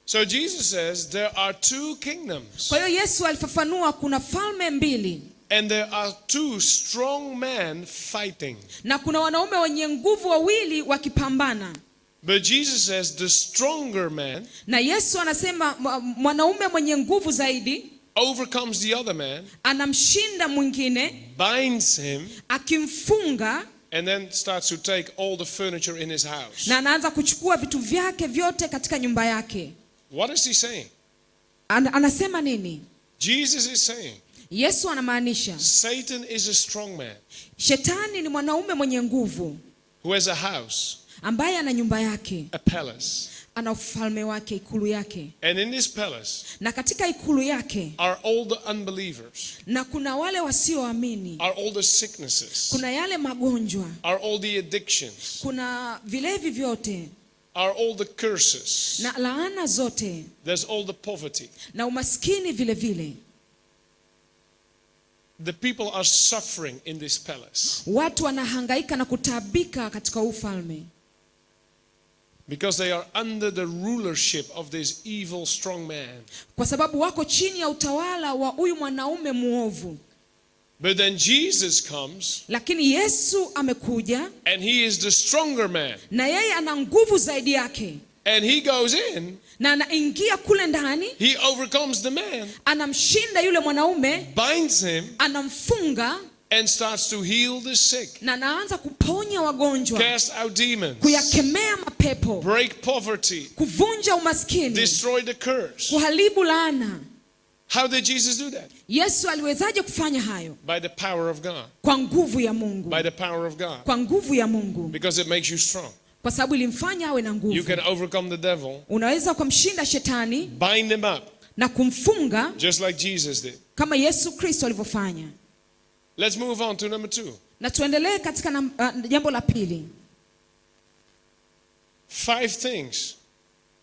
So Jesus says there are two kingdoms. Kwa hiyo Yesu alifafanua kuna falme mbili. And there are two strong men fighting. Na kuna wanaume wenye nguvu wawili wakipambana. But Jesus says the stronger man, na Yesu anasema mwanaume mwenye nguvu zaidi, overcomes the other man, anamshinda mwingine, binds him, akimfunga, and then starts to take all the furniture in his house. na anaanza kuchukua vitu vyake vyote katika nyumba yake. What is he saying? Anasema nini? Jesus is saying, Yesu anamaanisha Satan is a strong man Shetani ni mwanaume mwenye nguvu who has a house, ambaye ana nyumba yake, a palace. ana ufalme wake, ikulu yake. And in this palace Na katika ikulu yake are all the unbelievers, na kuna wale wasioamini, are all the sicknesses, kuna yale magonjwa, are all the addictions, kuna vilevi vyote, are all the curses. na laana zote, There's all the poverty. na umaskini vile vile. The people are suffering in this palace Watu wanahangaika na kutabika katika ufalme because they are under the rulership of this evil strong man. kwa sababu wako chini ya utawala wa huyu mwanaume muovu. But then Jesus comes Lakini Yesu amekuja and he is the stronger man. na yeye ana nguvu zaidi yake, And he goes in, na anaingia kule ndani, he overcomes the man, anamshinda yule mwanaume, binds him, anamfunga, and starts to heal the sick, na anaanza kuponya wagonjwa, cast out demons, kuyakemea mapepo, break poverty, kuvunja umaskini, destroy the curse. kuharibu laana. How did Jesus do that? Yesu aliwezaje kufanya hayo? By the power of God. Kwa nguvu ya Mungu. By the power of God. Kwa nguvu ya Mungu. Because it makes you strong. Kwa sababu ilimfanya awe na You nguvu. can overcome the devil, Unaweza kumshinda shetani bind him up, na kumfunga just like Jesus did. kama Yesu Kristo alivyofanya. Let's move on to number 2. Na tuendelee katika jambo la pili. 5 things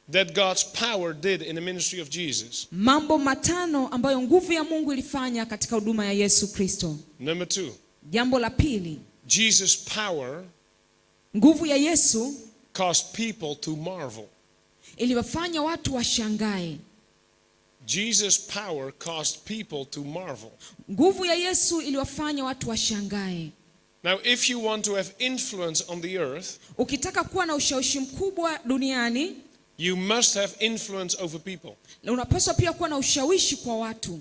that God's power did in the ministry of Jesus. Mambo matano ambayo nguvu ya Mungu ilifanya katika huduma ya Yesu Kristo. Number 2. Jambo la pili, Jesus' power nguvu ya Yesu caused people to marvel. iliwafanya watu washangae. Jesus' power caused people to marvel. Nguvu ya Yesu iliwafanya watu washangae. Now, if you want to have influence on the earth, Ukitaka kuwa na ushawishi mkubwa duniani, you must have influence over people. unapaswa pia kuwa na ushawishi kwa watu.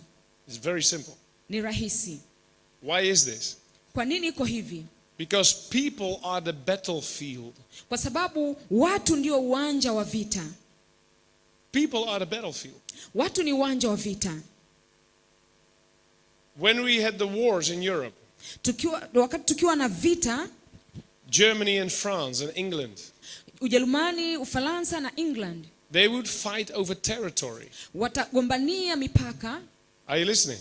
It's very simple. Ni rahisi. Why is this? Kwa nini iko hivi? Because people are the battlefield. Kwa sababu watu ndio uwanja wa vita. People are the battlefield. Watu ni uwanja wa vita. When we had the wars in Europe, Wakati tukiwa na vita, Germany and France and England, Ujerumani, Ufaransa na England, they would fight over territory. watagombania mipaka. Are you listening?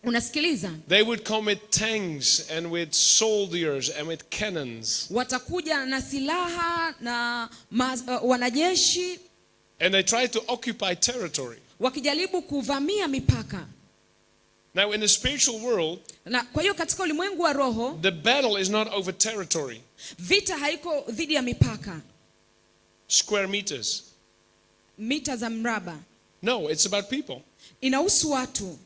Unasikiliza? They would come with tanks and with soldiers and with cannons. Watakuja na silaha na wanajeshi, And they tried to occupy territory. wakijaribu kuvamia mipaka. Now in the spiritual world, Na kwa hiyo katika ulimwengu wa roho, the battle is not over territory, vita haiko dhidi ya mipaka, square meters. mita za mraba. No, it's about people. Inahusu watu.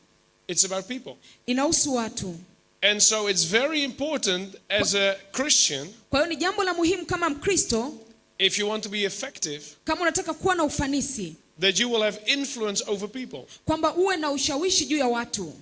It's about people. Inahusu watu. And so it's very important as a Christian, Kwa hiyo ni jambo la muhimu kama Mkristo, if you want to be effective, kama unataka kuwa na ufanisi, that you will have influence over people. kwamba uwe na ushawishi juu ya watu.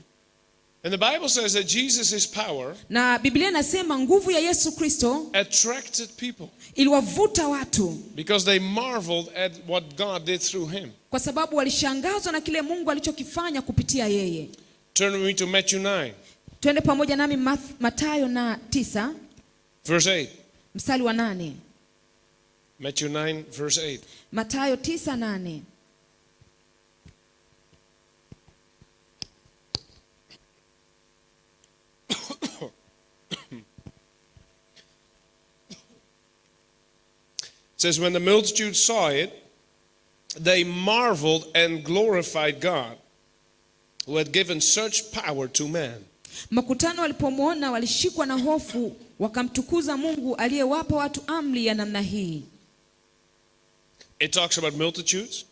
And the Bible says that Jesus' power Na Biblia inasema nguvu ya Yesu Kristo attracted people iliwavuta watu because they marveled at what God did through him. kwa sababu walishangazwa na kile Mungu alichokifanya kupitia yeye. Turn with me to Matthew 9, Twende pamoja nami Mathayo 9 verse 8. mstari wa 8. Matthew 9, verse 8. Mathayo 9:8. It says, when the multitude saw it, they marveled and glorified God, who had given such power to man. Makutano walipomwona walishikwa na hofu, wakamtukuza Mungu aliyewapa watu amri ya namna hii. It talks about multitudes.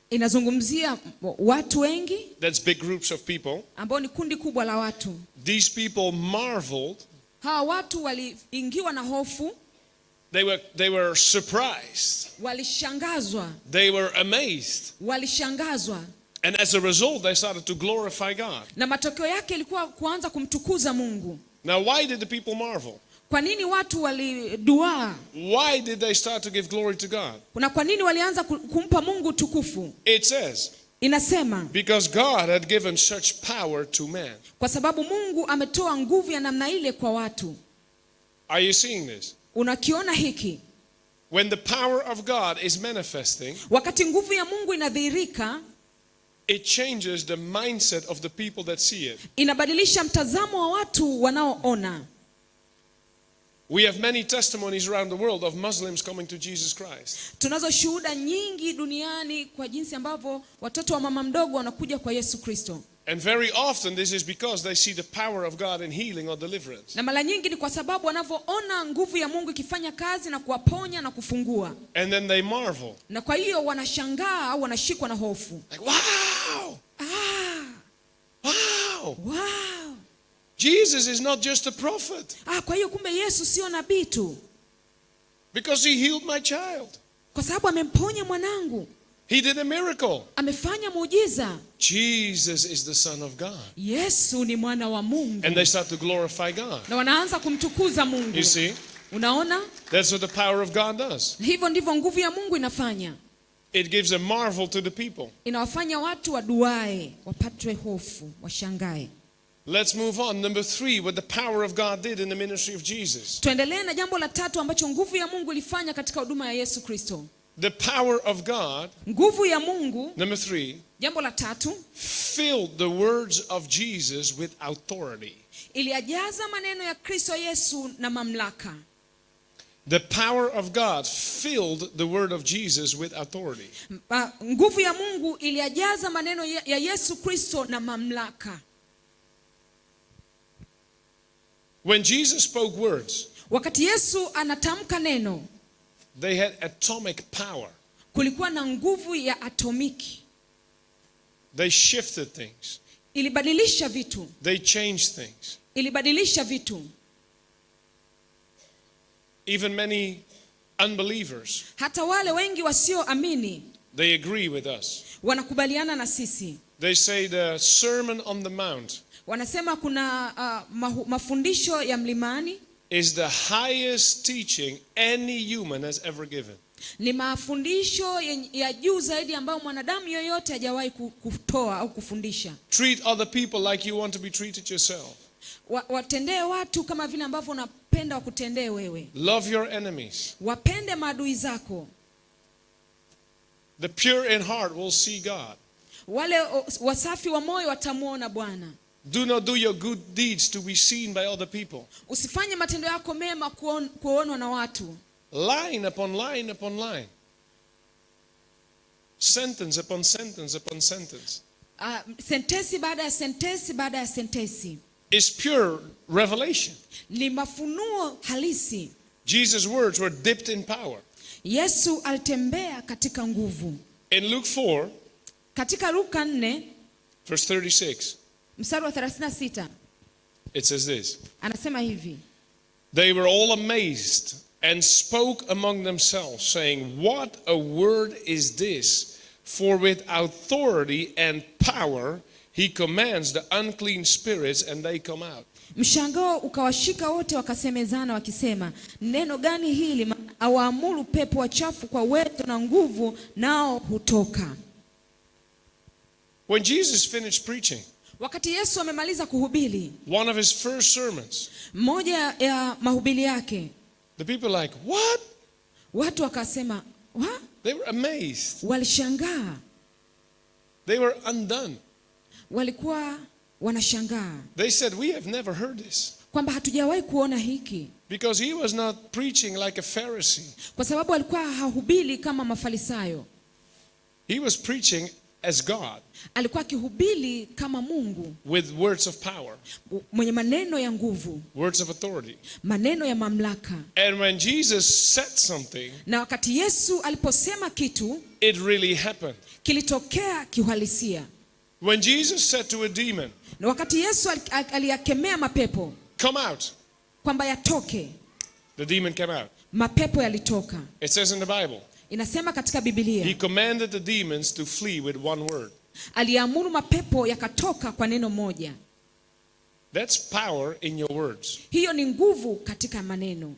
Inazungumzia watu wengi. That's big groups of people. Ambao ni kundi kubwa la watu. These people marveled. Hawa watu waliingiwa na hofu. They were surprised. Walishangazwa. They were amazed. Walishangazwa. And as a result, they started to glorify God. Na matokeo yake ilikuwa kuanza kumtukuza Mungu. Now, why did the people marvel? Kwa nini watu waliduaa? Why did they start to give glory to God? Na kwa nini walianza kumpa Mungu tukufu? It says, inasema, because God had given such power to man. Kwa sababu Mungu ametoa nguvu ya namna ile kwa watu. Are you seeing this? Unakiona hiki? When the power of God is manifesting, wakati nguvu ya Mungu inadhihirika, it changes the mindset of the people that see it. Inabadilisha mtazamo wa watu wanaoona. We have many testimonies around the world of Muslims coming to Jesus Christ. Tunazo shuhuda nyingi duniani kwa jinsi ambavyo watoto wa mama mdogo wanakuja kwa Yesu Kristo. And very often this is because they see the power of God in healing or deliverance. Na mara nyingi ni kwa sababu wanavyoona nguvu ya Mungu ikifanya kazi na kuwaponya na kufungua. And then they marvel. Na kwa hiyo wanashangaa au wanashikwa na hofu. Like, wow! Wow! Wow! Jesus is not just a prophet. Kwa hiyo kumbe Yesu sio nabii tu. Because he healed my child. Kwa sababu amemponya mwanangu. He did a miracle. Amefanya muujiza. Jesus is the Son of God. Yesu ni mwana wa Mungu. And they start to glorify God. Na wanaanza kumtukuza Mungu. You see? Unaona? That's what the power of God does. Hivyo ndivyo nguvu ya Mungu inafanya. It gives a marvel to the people. Inawafanya watu waduae, wapatwe hofu, washangae. Let's move on. Number 3, what the power of God did in the ministry of Jesus. Tuendelee na jambo la 3 ambacho nguvu ya Mungu ilifanya katika huduma ya Yesu Kristo. The power of God, nguvu ya Mungu, number 3, jambo la 3, filled the words of Jesus with authority. Iliyajaza maneno ya Kristo Yesu na mamlaka. The power of God filled the word of Jesus with authority. Nguvu ya Mungu iliyajaza maneno ya Yesu Kristo na mamlaka. When Jesus spoke words, wakati Yesu anatamka neno, they had atomic power. Kulikuwa na nguvu ya atomiki. They shifted things. Ilibadilisha vitu. They changed things. Ilibadilisha vitu. Even many unbelievers, hata wale wengi wasioamini, they agree with us. Wanakubaliana na sisi. They say the Sermon on the Mount, wanasema kuna mafundisho ya mlimani, is the highest teaching any human has ever given. Ni mafundisho ya juu zaidi ambayo mwanadamu yoyote hajawahi kutoa au kufundisha. Treat other people like you want to be treated yourself. Watendee watu kama vile ambavyo unapenda wakutendee wewe. Love your enemies. Wapende maadui zako. The pure in heart will see God. Wale wasafi wa moyo watamuona Bwana. Do not do your good deeds to be seen by other people. Usifanye matendo yako mema kuonwa na watu. Line upon line upon line. Sentence upon sentence upon sentence. Sentensi baada ya sentensi baada ya sentensi. Is pure revelation. Ni mafunuo halisi. Jesus' words were dipped in power. Yesu alitembea katika nguvu. In Luke 4, katika Luka 4, verse 36, mstari wa 36, it says this. Anasema hivi. They were all amazed and spoke among themselves, saying, "What a word is this? For with authority and power he commands the unclean spirits and they come out." Mshangao ukawashika wote wakasemezana wakisema, neno gani hili? Awaamuru pepo wachafu kwa uwezo na nguvu, nao hutoka. When Jesus finished preaching, wakati Yesu amemaliza kuhubiri, one of his first sermons, moja ya mahubiri yake, the people were like, "What?" Watu wakasema, "What?" They were amazed. Walishangaa. They were undone. Walikuwa wanashangaa. They said, "We have never heard this." Kwamba hatujawahi kuona hiki. Because he was not preaching like a Pharisee. Kwa sababu alikuwa hahubiri kama Mafarisayo. He was preaching as God Alikuwa akihubiri kama Mungu, with words of power, mwenye maneno ya nguvu, words of authority. maneno ya mamlaka. And when Jesus said something, Na wakati Yesu aliposema kitu, it really happened. kilitokea kiuhalisia. When Jesus said to a demon, Na wakati Yesu aliyakemea mapepo come out, kwamba yatoke, the demon came out. mapepo yalitoka. It says in the Bible, Inasema katika he Biblia, commanded the demons to flee with one word. aliamuru mapepo yakatoka kwa neno moja. That's power in your words. Hiyo ni nguvu katika maneno.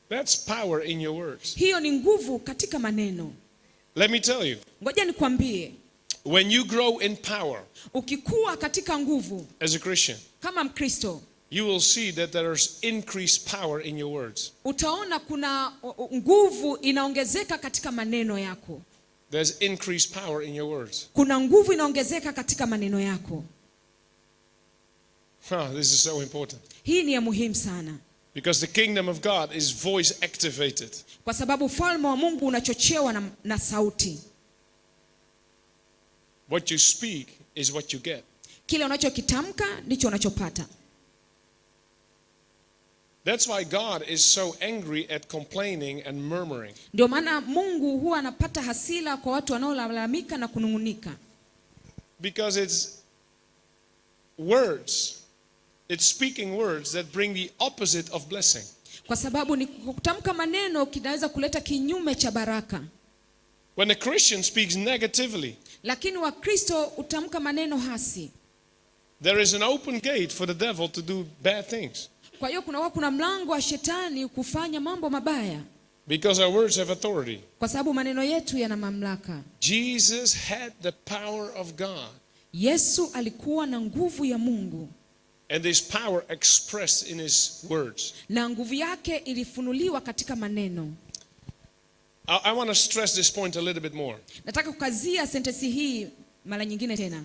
That's power in your words. Hiyo ni nguvu katika maneno. Let me tell you, Ngoja nikwambie, when you grow in power ukikua katika nguvu as a Christian, kama Mkristo, you will see that there's increased power in your words. utaona kuna nguvu inaongezeka katika maneno yako. There's increased power in your words. Kuna nguvu inaongezeka katika maneno yako. This is so important. Hii ni ya muhimu sana, Because the kingdom of God is voice activated. kwa sababu ufalme wa Mungu unachochewa na sauti. What you speak is what you get. Kile unachokitamka ndicho unachopata. That's why God is so angry at complaining and murmuring. Ndio maana Mungu huwa anapata hasira kwa watu wanaolalamika na kunungunika. Because it's words, it's speaking words that bring the opposite of blessing. Kwa sababu ni kutamka maneno kinaweza kuleta kinyume cha baraka. When a Christian speaks negatively, Lakini Wakristo utamka maneno hasi. there is an open gate for the devil to do bad things. Kwa hiyo kuna mlango wa shetani kufanya mambo mabaya, Because our words have authority. kwa sababu maneno yetu yana mamlaka. Jesus had the power of God. Yesu alikuwa na nguvu ya Mungu, And this power expressed in his words. na nguvu yake ilifunuliwa katika maneno. I want to stress this point a little bit more. Nataka kukazia sentensi hii mara nyingine tena,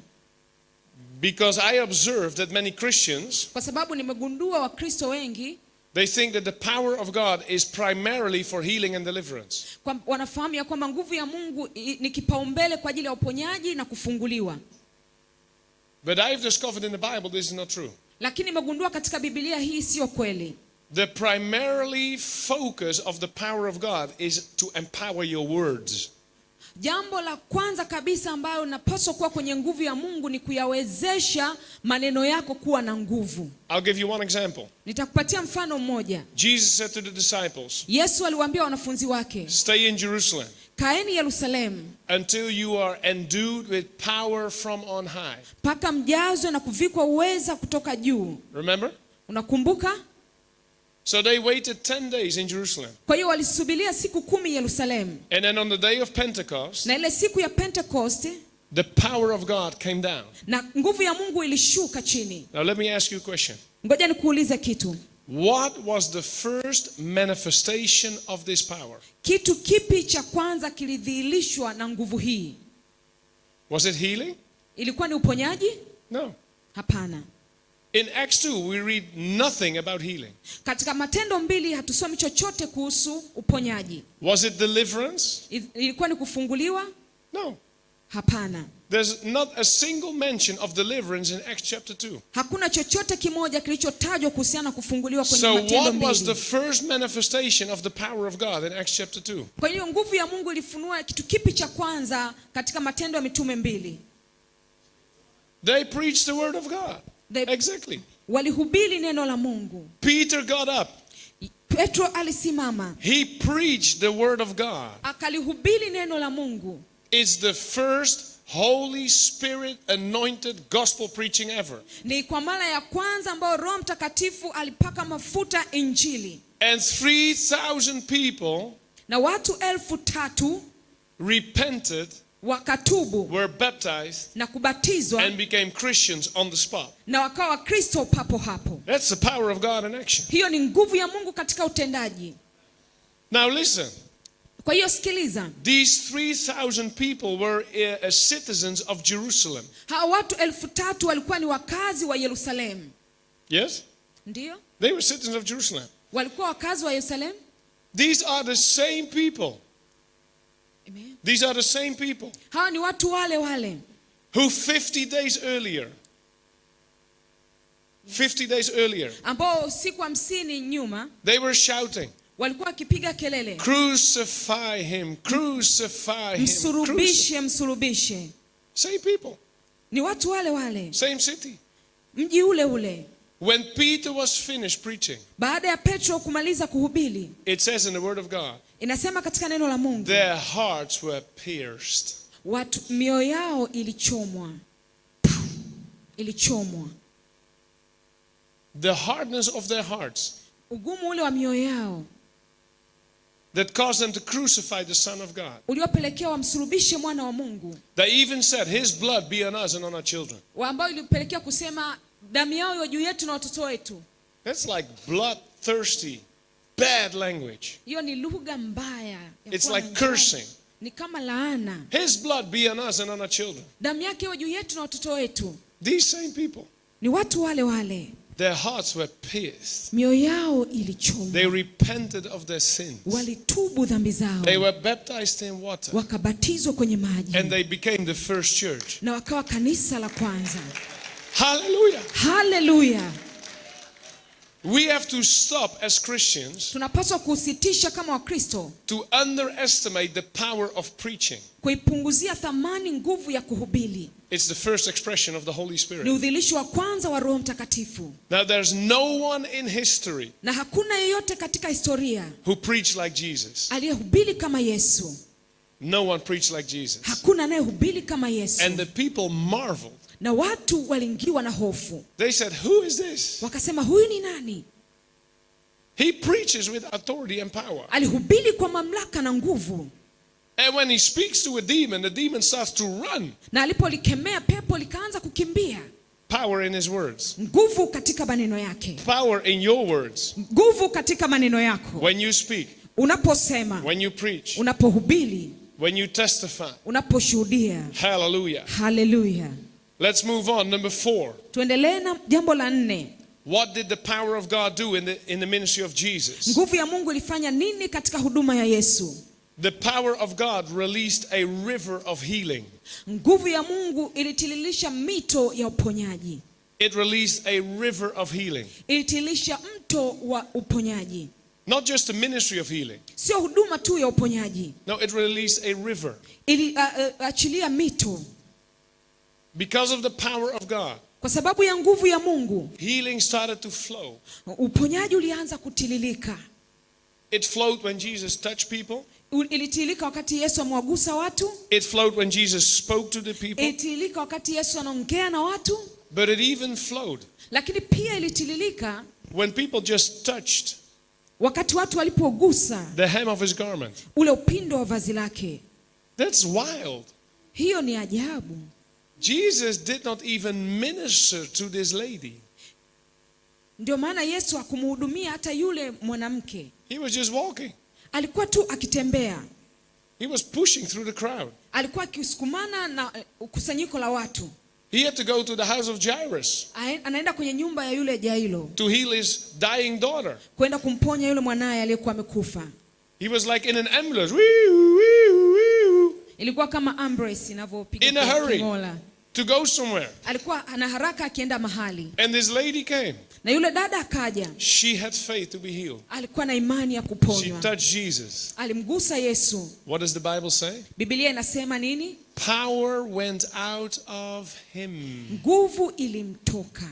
Because I observe that many Christians, kwa sababu nimegundua Wakristo wengi they think that the power of God is primarily for healing and deliverance. wanafahamu ya kwamba nguvu ya Mungu ni kipaumbele kwa ajili ya uponyaji na kufunguliwa. But I've discovered in the Bible this is not true. Lakini nimegundua katika Biblia hii sio kweli. The primarily focus of the power of God is to empower your words. Jambo la kwanza kabisa ambayo unapaswa kuwa kwenye nguvu ya Mungu ni kuyawezesha maneno yako kuwa na nguvu. I'll give you one example. Nitakupatia mfano mmoja. Jesus said to the disciples, Yesu aliwaambia wanafunzi wake, stay in Jerusalem kaeni Yerusalemu until you are endued with power from on high. mpaka mjazwe na kuvikwa uweza kutoka juu. Remember? Unakumbuka? So they waited 10 days in Jerusalem. Kwa hiyo walisubiria siku 10 Yerusalemu. And then on the day of Pentecost, Na ile siku ya Pentecost, the power of God came down. na nguvu ya Mungu ilishuka chini. Now let me ask you a question. Ngoja nikuulize kitu. What was the first manifestation of this power? Kitu kipi cha kwanza kilidhihirishwa na nguvu hii? Was it healing? Ilikuwa ni uponyaji? No. Hapana. In Acts 2, we read nothing about healing. Katika Matendo 2 hatusomi chochote kuhusu uponyaji. Was it deliverance? Ilikuwa ni kufunguliwa? No. Hapana. There's not a single mention of deliverance in Acts chapter 2. Hakuna chochote kimoja kilichotajwa kuhusiana na kufunguliwa kwenye So Matendo what was the 2. first manifestation of the power of God in Acts chapter 2? Kwa hiyo nguvu ya Mungu ilifunua kitu kipi cha kwanza katika Matendo ya Mitume 2? They preached the word of God. They- Exactly. Walihubiri neno la Mungu. Peter got up. Petro alisimama, He preached the word of God. akalihubiri neno la Mungu. It's the first Holy Spirit anointed gospel preaching ever. Ni kwa mara ya kwanza ambayo Roho Mtakatifu alipaka mafuta injili. And 3,000 people Na watu 3,000 repented, wakatubu were baptized, na kubatizwa and became Christians on the spot. na wakawa Wakristo papo hapo. That's the power of God in action. Hiyo ni nguvu ya Mungu katika utendaji. Now listen, Kwa hiyo sikiliza, these 3,000 people were citizens of Jerusalem. hawa watu 3,000 walikuwa ni wakazi wa Yerusalemu. Yes? Ndiyo? They were citizens of Jerusalem. Walikuwa wakazi wa Yerusalemu. These are the same people Amen. These are the same people Hawa ni watu wale wale who 50 days earlier, ambao siku 50 nyuma they were shouting, walikuwa wakipiga kelele, crucify him, crucify him. msulubishe, msulubishe. Same people, Ni watu wale wale, same city. mji ule ule. When Peter was finished preaching, Baada ya Petro kumaliza kuhubiri, it says in the word of God, inasema katika neno la Mungu, their hearts were pierced. watu mioyo yao ilichomwa. Ilichomwa. The hardness of their hearts Ugumu ule wa mioyo yao that caused them to crucify the Son of God. uliopelekea wamsulubishe mwana wa Mungu. They even said, his blood be on us and on our children. Ambao ilipelekea kusema damu yao iwe juu yetu na watoto wetu. That's like bloodthirsty, bad language. Hiyo ni lugha mbaya ya It's kuwa like na njaa. cursing. Ni kama laana. His blood be on us and on our children. Damu yake iwe juu yetu na watoto wetu. These same people, Ni watu wale wale. their hearts were pierced. Mioyo yao ilichomwa. They repented of their sins. Walitubu dhambi zao. They were baptized in water. Wakabatizwa kwenye maji. And they became the first church. Na wakawa kanisa la kwanza. Hallelujah. Hallelujah. We have to stop as Christians Tunapaswa kusitisha kama Wakristo to underestimate the power of preaching. kuipunguzia thamani nguvu ya kuhubiri. It's the first expression of the Holy Ni Spirit. udhihirisho wa kwanza wa Roho Mtakatifu. Now there's no one in history Na hakuna yeyote katika historia who preached like Jesus. aliyehubiri kama Yesu. No one preached like Jesus. Hakuna anayehubiri kama Yesu. And the people marveled. Na watu waliingiwa na hofu. They said, who is this? Wakasema, huyu ni nani? He preaches with authority and power. Alihubiri kwa mamlaka na nguvu. And when he speaks to a demon, the demon starts to run. Na alipolikemea pepo likaanza kukimbia. Power in his words. Nguvu katika maneno yake. Power in your words. Nguvu katika maneno yako. When you speak. Unaposema. When you preach. Unapohubiri. When you testify. Unaposhuhudia. Hallelujah. Hallelujah. Let's move on. Number 4. Tuendelee na jambo la 4. What did the power of God do in the ministry of Jesus? Nguvu ya Mungu ilifanya nini katika huduma ya Yesu? The power of God released a river of healing. Nguvu ya Mungu ilitiririsha mito ya uponyaji. It released a river of healing. Ilitiririsha mto wa uponyaji. Not just a ministry of healing. Sio huduma tu ya uponyaji. No, it released a river. Achilia mito. Because of the power of God, Kwa sababu ya nguvu ya Mungu, healing started to flow. uponyaji ulianza kutiririka. It flowed when Jesus touched people. Ilitiririka wakati Yesu amwagusa watu. It flowed when Jesus spoke to the people. Ilitiririka wakati Yesu anaongea na watu. But it even flowed Lakini pia ilitiririka when people just touched wakati watu walipogusa the hem of his garment. ule upindo wa vazi lake. That's wild. Hiyo ni ajabu. Jesus did not even minister to this lady. Ndio maana Yesu hakumhudumia hata yule mwanamke. He was just walking. Alikuwa tu akitembea. He was pushing through the crowd. Alikuwa akisukumana na kusanyiko la watu. He had to go to the house of Jairus Anaenda kwenye nyumba ya yule Jairo. to heal his dying daughter. Kwenda kumponya yule mwanaye aliyekuwa amekufa. He was like in an ambulance. Wee-oo, wee-oo, wee-oo, Ilikuwa kama ambulance inavyopiga in a hurry kingola. to go somewhere. Alikuwa ana haraka akienda mahali. And this lady came. Na yule dada akaja. She had faith to be healed. Alikuwa na imani ya She kuponywa. touched Jesus. Alimgusa Yesu. What does the Bible say? Biblia inasema nini? Power went out of him. Nguvu ilimtoka.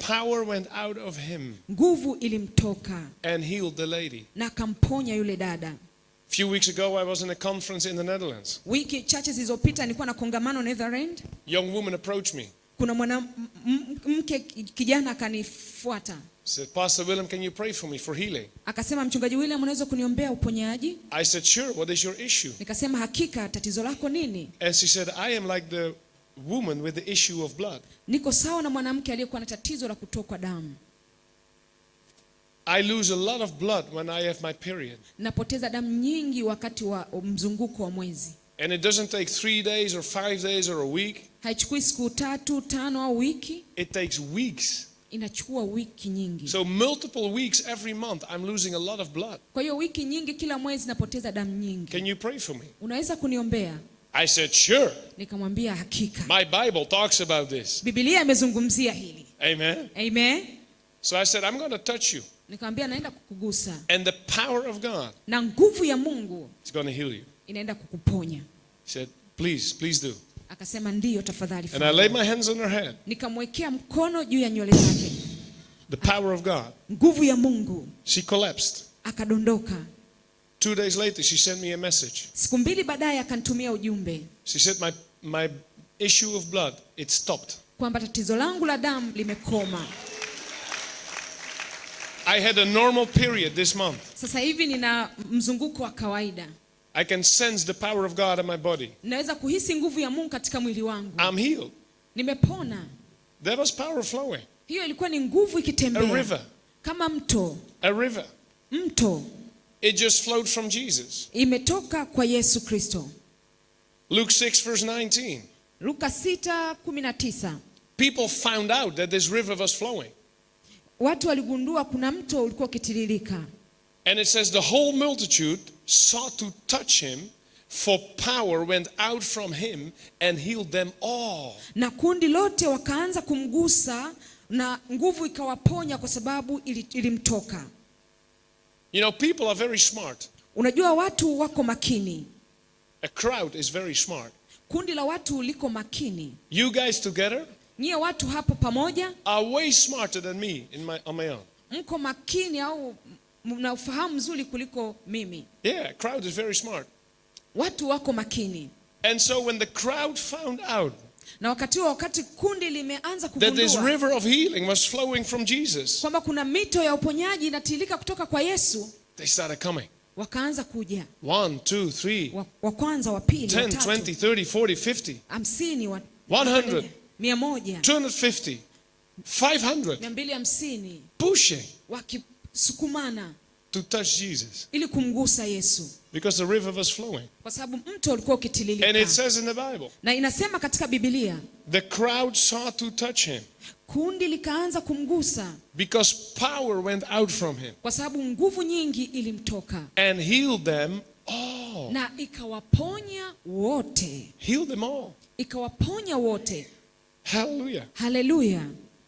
Power went out of him Nguvu ilimtoka and healed the lady. na akamponya yule dada. A few weeks ago, I was in a conference in the Netherlands. Wiki chache zilizopita nilikuwa na kongamano Netherlands. Young woman approached me. Kuna mwanamke kijana akanifuata. Said, Pastor Willem, can you pray for me for healing? Akasema, Mchungaji William, unaweza kuniombea uponyaji? I said, sure. What is your issue? Nikasema, hakika, tatizo lako nini? And she said, I am like the woman with the issue of blood. Niko sawa na mwanamke aliyekuwa na tatizo la kutokwa damu. I lose a lot of blood when I have my period. Napoteza damu nyingi wakati wa mzunguko wa mwezi. And it doesn't take 3 days or 5 days or a week. Haichukui siku 3, 5 au wiki. It takes weeks. inachukua wiki nyingi. So multiple weeks every month I'm losing a lot of blood. Kwa hiyo wiki nyingi kila mwezi napoteza damu nyingi. Can you pray for me? Unaweza kuniombea? I said, sure. Nikamwambia hakika. My Bible talks about this. Biblia imezungumzia hili. Amen. Amen. So I said, I'm going to touch you. Nikamwambia naenda kukugusa. And the power of God Na nguvu ya Mungu is going to heal you. inaenda kukuponya. He said, please do. Akasema ndiyo, tafadhali And I laid my hands on her head. Nikamwekea mkono juu ya nywele zake. The power of God. Nguvu ya Mungu. She collapsed. Akadondoka. 2 days later, she sent me a message. Siku mbili baadaye akanitumia ujumbe. She said, my issue of blood, it stopped. Kwamba tatizo langu la damu limekoma. I had a normal period this month. Sasa hivi nina mzunguko wa kawaida. I can sense the power of God in my body. Naweza kuhisi nguvu ya Mungu katika mwili wangu. I'm healed. Nimepona. There was power flowing. Hiyo ilikuwa ni nguvu ikitembea. A river. Kama mto. A river. Mto. It just flowed from Jesus. Imetoka kwa Yesu Kristo. Luke 6 verse 19. Luka 6:19. People found out that this river was flowing. Watu waligundua kuna mto ulikuwa ukitiririka. And it says the whole multitude sought to touch him, for power went out from him and healed them all. Na kundi lote wakaanza kumgusa na nguvu ikawaponya kwa sababu ilimtoka. You know, people are very smart. Unajua watu wako makini. A crowd is very smart. Kundi la watu liko makini. You guys together Nyie watu hapo pamoja are way smarter than me on my own. mko makini au mna ufahamu mzuri kuliko mimi. Yeah, crowd is very smart. Watu wako makini. And so when the crowd found out Na wakati kundi limeanza that this kugundua river of healing was flowing from Jesus, kwamba kuna mito ya uponyaji inatiririka kutoka kwa Yesu, they started coming. wakaanza kuja. 1, 2, 3, Wa kwanza, wa pili, 10, wa tatu, 20, 30, 40, 50, 50, 100, 100, 250, 500, 250, pushing wakisukumana to touch Jesus ili kumgusa Yesu, because the river was flowing. kwa sababu mto ulikuwa And it ukitiririka. says in the Bible, Na inasema katika Biblia, the crowd sought to touch him kundi likaanza kumgusa because power went out from him kwa sababu nguvu nyingi ilimtoka and healed them all. na ikawaponya wote. Healed them all. Ikawaponya wote. Hallelujah. Haleluya.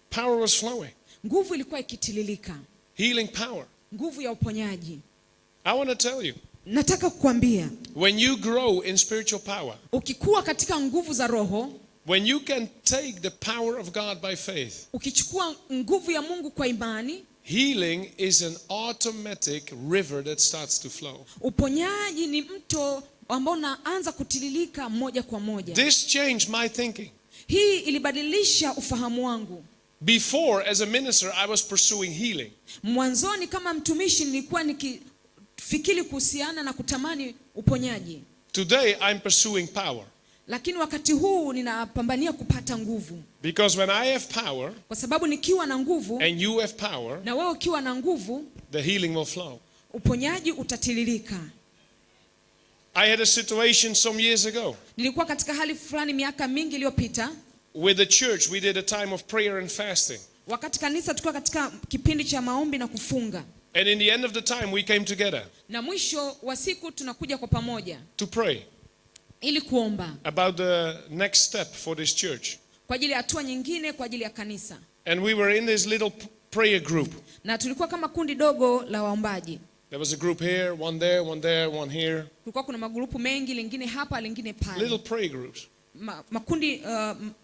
Power was flowing. Nguvu ilikuwa ikitiririka. Healing power. Nguvu ya uponyaji. I want to tell you, Nataka kukuambia, when you grow in spiritual power, ukikua katika nguvu za roho, when you can take the power of God by faith, ukichukua nguvu ya Mungu kwa imani, healing is an automatic river that starts to flow. uponyaji ni mto ambao unaanza kutiririka moja kwa moja. This changed my thinking. Hii ilibadilisha ufahamu wangu. Before, as a minister, I was pursuing healing. Mwanzoni kama mtumishi nilikuwa nikifikiri kuhusiana na kutamani uponyaji. Today, I'm pursuing power. Lakini wakati huu ninapambania kupata nguvu. Because when I have power, Kwa sababu nikiwa na nguvu and you have power, na wewe ukiwa na nguvu, the healing will flow. uponyaji utatiririka. I had a situation some years ago. Nilikuwa katika hali fulani miaka mingi iliyopita. With the church, we did a time of prayer and fasting. Wakati kanisa tulikuwa katika kipindi cha maombi na kufunga. And in the end of the time, we came together Na mwisho wa siku tunakuja kwa pamoja to pray ili kuomba about the next step for this church. kwa ajili ya hatua nyingine kwa ajili ya kanisa. And we were in this little prayer group. Na tulikuwa kama kundi dogo la waombaji. There was a group here, one there, one there, one here. Kulikuwa kuna magrupu mengi, lingine hapa, lingine pale. Little prayer groups. Makundi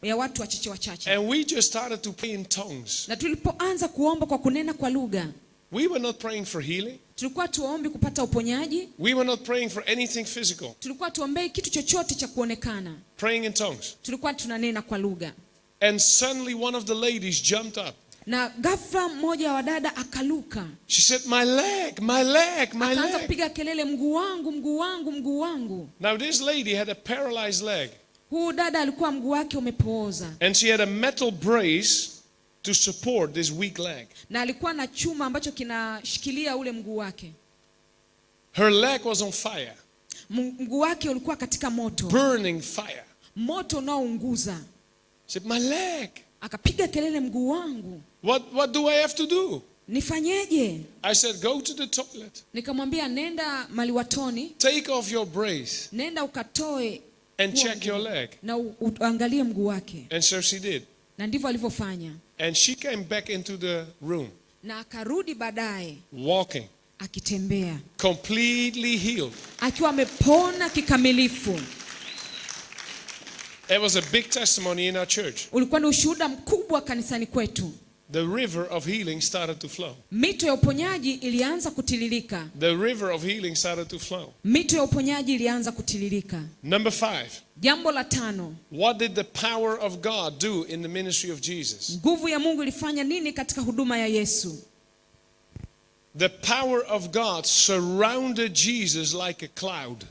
ya watu wachache wachache. And we just started to pray in tongues. Na tulipoanza kuomba kwa kunena kwa lugha, We were not praying for healing. tulikuwa tuombi kupata uponyaji. We were not praying for anything physical. Tulikuwa tuombei kitu chochote cha kuonekana. Praying in tongues. Tulikuwa tunanena kwa lugha. And suddenly one of the ladies jumped up. Na ghafla mmoja wa dada akaluka. She said, my leg, my leg, my Akaanza leg. kupiga kelele, mguu wangu, mguu wangu, mguu wangu. Now this lady had a paralyzed leg. Huu dada alikuwa mguu wake umepooza. And she had a metal brace to support this weak leg. Na alikuwa na chuma ambacho kinashikilia ule mguu wake. Her leg was on fire. Mguu wake ulikuwa katika moto. Burning fire. Moto unaounguza. She said, my leg. Akapiga kelele, mguu wangu. What do I have to do? Nifanyeje? I said, go to the toilet. Nikamwambia nenda maliwatoni, Take off your brace nenda ukatoe and huo check mguu, your leg. na uangalie mguu wake. And so she did. Na ndivyo alivyofanya. And she came back into the room, Na akarudi baadaye walking, akitembea, completely healed. akiwa amepona kikamilifu. It was a big testimony in our church. Ulikuwa ni ushuhuda mkubwa kanisani kwetu. The river of healing started to flow. Mito ya uponyaji ilianza kutiririka. The river of healing started to flow. Mito ya uponyaji ilianza kutiririka. Number 5. Jambo la 5. What did the power of God do in the ministry of Jesus? Nguvu ya Mungu ilifanya nini katika huduma ya Yesu? The power of God surrounded Jesus like a cloud.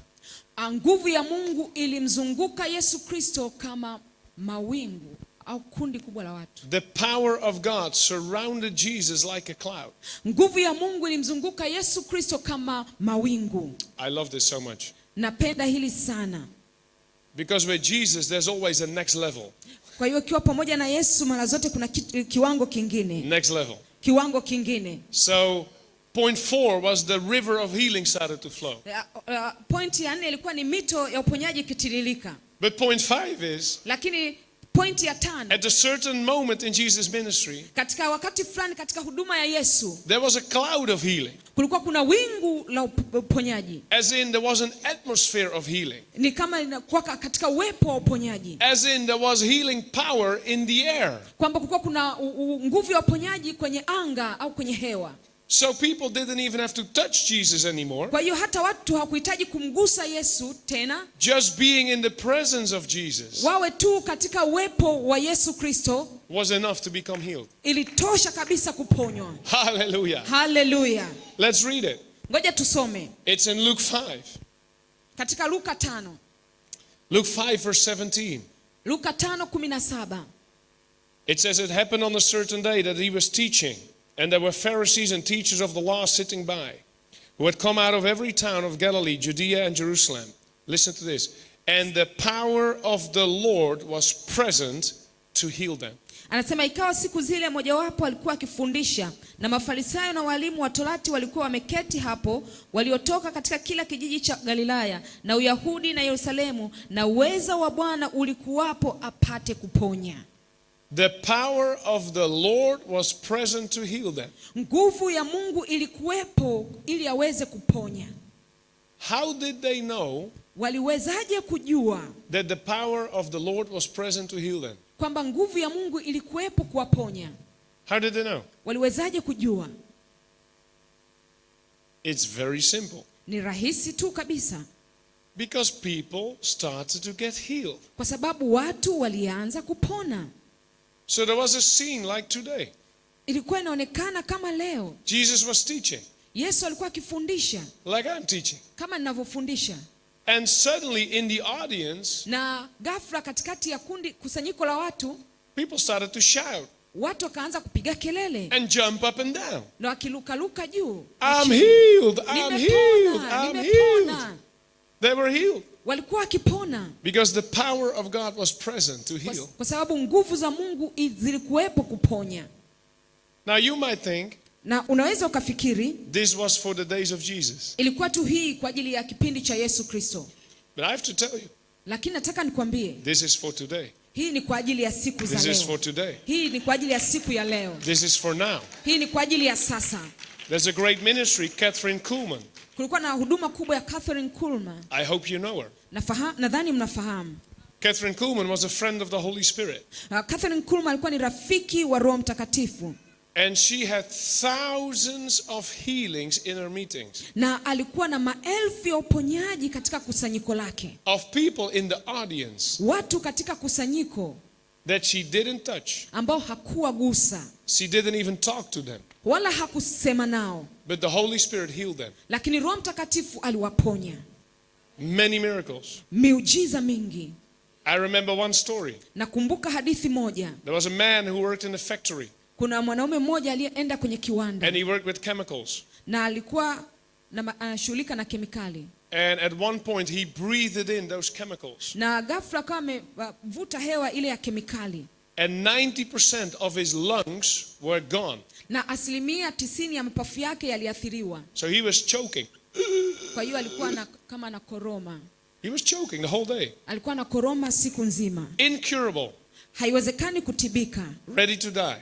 Nguvu ya Mungu ilimzunguka Yesu Kristo kama mawingu au kundi kubwa la watu. The power of God surrounded Jesus like a cloud. Nguvu ya Mungu ilimzunguka Yesu Kristo kama mawingu. I love this so much. Napenda hili sana. Because with Jesus there's always a next level. Kwa hiyo ukiwa pamoja na Yesu mara zote kuna kiwango kingine. Next level. Kiwango kingine. So point 4 was the river of healing started to flow. Point ya 4 ilikuwa ni mito ya uponyaji ikitiririka. But point 5 is, Lakini point ya 5, at a certain moment in Jesus' ministry, katika wakati fulani katika huduma ya Yesu there was a cloud of healing. kulikuwa kuna wingu la uponyaji. As in there was an atmosphere of healing. Ni kama inakuwa katika uwepo wa uponyaji. As in there was healing power in the air. Kwamba kulikuwa kuna nguvu ya uponyaji kwenye anga au kwenye hewa. So people didn't even have to touch Jesus anymore. Kwa hiyo hata watu hawakuhitaji kumgusa Yesu tena. Just being in the presence of Jesus Wawe tu katika uwepo wa Yesu Kristo was enough to become healed. ilitosha kabisa kuponywa. Hallelujah. Hallelujah. Let's read it. Ngoja tusome. It's in Luke 5. Katika Luka 5. Luke 5 verse 17. Luka 5:17. It says, it happened on a certain day that he was teaching, and there were Pharisees and teachers of the law sitting by, who had come out of every town of Galilee, Judea and Jerusalem. Listen to this. And the power of the Lord was present to heal them. Anasema ikawa siku zile mojawapo alikuwa akifundisha, na Mafarisayo na walimu wa Torati walikuwa wameketi hapo, waliotoka katika kila kijiji cha Galilaya na Uyahudi na Yerusalemu, na uweza wa Bwana ulikuwapo apate kuponya. The power of the Lord was present to heal them. Nguvu ya Mungu ilikuwepo ili aweze kuponya. How did they know Waliwezaje kujua that the power of the Lord was present to heal them? kwamba nguvu ya Mungu ilikuwepo kuwaponya? How did they know? Waliwezaje kujua? It's very simple. Ni rahisi tu kabisa. Because people started to get healed. Kwa sababu watu walianza kupona. So there was a scene like today. Ilikuwa inaonekana kama leo. Jesus was teaching. Yesu alikuwa akifundisha Like I'm teaching. kama ninavyofundisha. And suddenly in the audience, Na ghafla katikati ya kusanyiko la watu, people started to shout watu wakaanza kupiga kelele and jump up and down. na wakilukaluka juu. I'm healed, I'm healed, Nimepona, I'm healed. nimepona. They were healed. Walikuwa wakipona Because the power of God was present to heal. kwa sababu nguvu za Mungu zilikuwepo kuponya. Now you might think Na unaweza ukafikiri this was for the days of Jesus. ilikuwa tu hii kwa ajili ya kipindi cha Yesu Kristo. But I have to tell you, Lakini nataka nikwambie, this is for today. hii ni kwa ajili ya siku za This is leo. for today. Hii ni kwa ajili ya siku ya leo. This is for now. Hii ni kwa ajili ya sasa. There's a great ministry, Catherine Kuhlman. Kulikuwa na huduma kubwa ya Catherine Kuhlman. I hope you know her. Nadhani mnafahamu. Catherine Kuhlman was a friend of the Holy Spirit. Catherine Kuhlman alikuwa ni rafiki wa Roho Mtakatifu. And she had thousands of healings in her meetings. Na alikuwa na maelfu ya uponyaji katika kusanyiko lake. Of people in the audience Watu katika kusanyiko that she didn't touch. ambao hakuwa gusa. She didn't even talk to them. Wala hakusema nao. But the Holy Spirit healed them. Lakini Roho Mtakatifu aliwaponya. Many miracles. Miujiza mingi. I remember one story. Nakumbuka hadithi moja. There was a man who worked in a factory. Kuna mwanaume mmoja aliyeenda kwenye kiwanda. And he worked with chemicals. Na alikuwa anashughulika na kemikali. And at one point he breathed in those chemicals. Na ghafla kama amevuta hewa ile ya kemikali. and 90% of his lungs were gone. na 90% ya mapafu yake yaliathiriwa. So he was choking. Kwa hiyo alikuwa kama na koroma. He was choking the whole day. Alikuwa na koroma siku nzima. Incurable. Haiwezekani kutibika. Ready to die.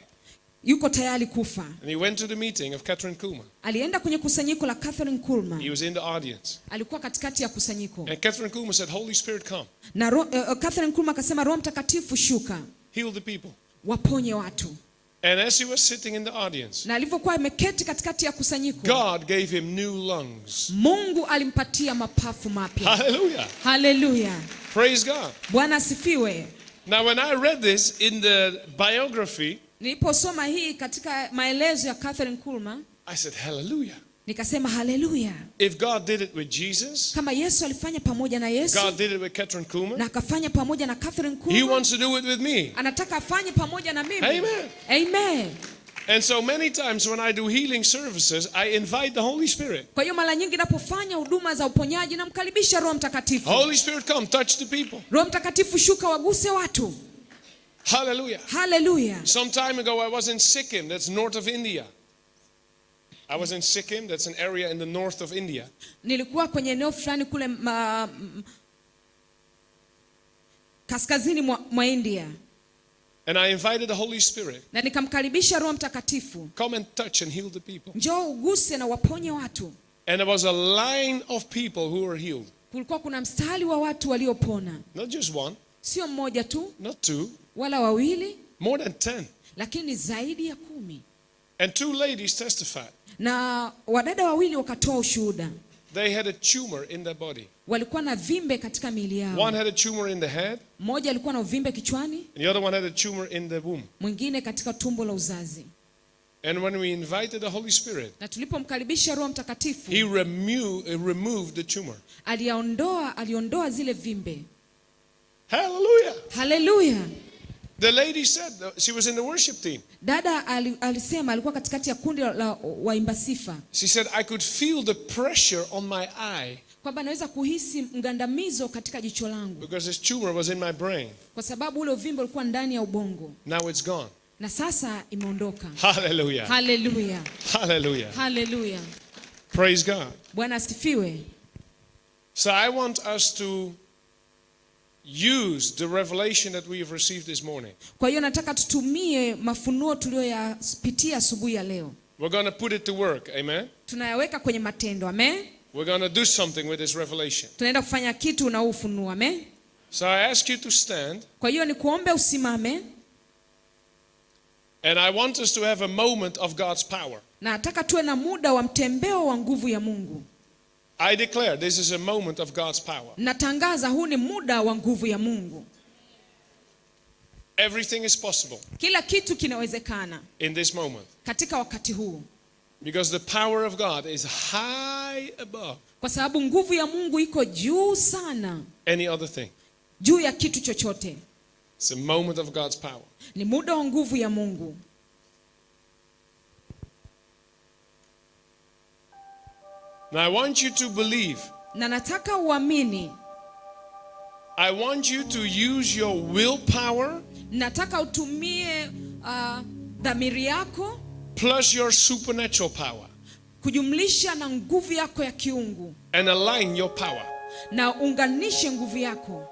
Yuko tayari kufa. And he went to the meeting of Catherine Kuhlman. Alienda kwenye kusanyiko la Catherine Kuhlman. He was in the audience. Alikuwa katikati ya kusanyiko. And Catherine Kuhlman said, Holy Spirit, come. Na Catherine Kuhlman akasema, Roho Mtakatifu shuka. Heal the people. Waponye watu. And as he was sitting in the audience, Na alivyokuwa ameketi katikati ya kusanyiko, God gave him new lungs. Mungu alimpatia mapafu mapya. Hallelujah. Hallelujah. Praise God. Bwana asifiwe. Now when I read this in the biography, Niliposoma hii katika maelezo ya Catherine Kuhlman, I said, hallelujah. nikasema hallelujah. If God did it with Jesus, Kama Yesu alifanya pamoja na Yesu, God did it with Catherine na Kuhlman, akafanya pamoja na Catherine He Kuhlman, wants to do it with me. anataka afanye pamoja na mimi. Amen. Amen. And so many times when I do healing services, I invite the Holy Spirit. Kwa hiyo mara nyingi napofanya huduma za uponyaji namkaribisha Roho Mtakatifu. Holy Spirit, come, touch the people. Roho Mtakatifu shuka, waguse watu. Hallelujah. Hallelujah. Some time ago I was in Sikkim, that's north of India. I was in Sikkim, that's an area in the north of India. Nilikuwa kwenye eneo fulani kule kaskazini mwa India. And I invited the Holy Spirit. Na nikamkaribisha Roho Mtakatifu. Come and touch and heal the people. Njoo uguse na waponye watu. And there was a line of people who were healed. Kulikuwa kuna mstari wa watu waliopona. Not just one, Sio mmoja tu, not two, wala wawili, more than 10. lakini zaidi ya 10. And 2 ladies testified. Na wadada wawili wakatoa ushuhuda. They had a tumor in their body. Walikuwa na vimbe katika miili yao. One had a tumor in the head, Mmoja alikuwa na uvimbe kichwani, and the other one had a tumor in the womb. mwingine katika tumbo la uzazi. And when we invited the Holy Spirit, Na tulipomkaribisha Roho Mtakatifu, He removed the tumor. aliondoa zile vimbe. Hallelujah. Hallelujah. The lady said, she was in the worship team. Dada alisema alikuwa katikati ya kundi la waimba sifa. She said, I could feel the pressure on my eye Kwamba naweza kuhisi mgandamizo katika jicho langu. because this tumor was in my brain. Kwa sababu ule uvimbe ulikuwa ndani ya ubongo. Now it's gone. Na sasa imeondoka. Hallelujah. Hallelujah. Hallelujah. Hallelujah. Praise God. Bwana asifiwe. So I want us to use the revelation that we have received this morning. Kwa hiyo nataka tutumie mafunuo tuliyoyapitia asubuhi ya leo. We're going to put it to work. Amen. Tunayaweka kwenye matendo. Amen. We're going to do something with this revelation. Tunaenda kufanya kitu na ufunuo. Amen. So I ask you to stand. Kwa hiyo ni kuombe usimame. And I want us to have a moment of God's power. Na nataka tuwe na muda wa mtembeo wa nguvu ya Mungu. I declare this is a moment of God's power. Natangaza huu ni muda wa nguvu ya Mungu. Everything is possible Kila kitu kinawezekana in this moment. katika wakati huu. Because the power of God is high above Kwa sababu nguvu ya Mungu iko juu sana, any other thing. juu ya kitu chochote. It's a moment of God's power. Ni muda wa nguvu ya Mungu. Now I want you to believe. Na nataka uamini. I want you to use your willpower Nataka utumie dhamiri yako plus your supernatural power kujumlisha na nguvu yako ya kiungu, and align your power na unganishe nguvu yako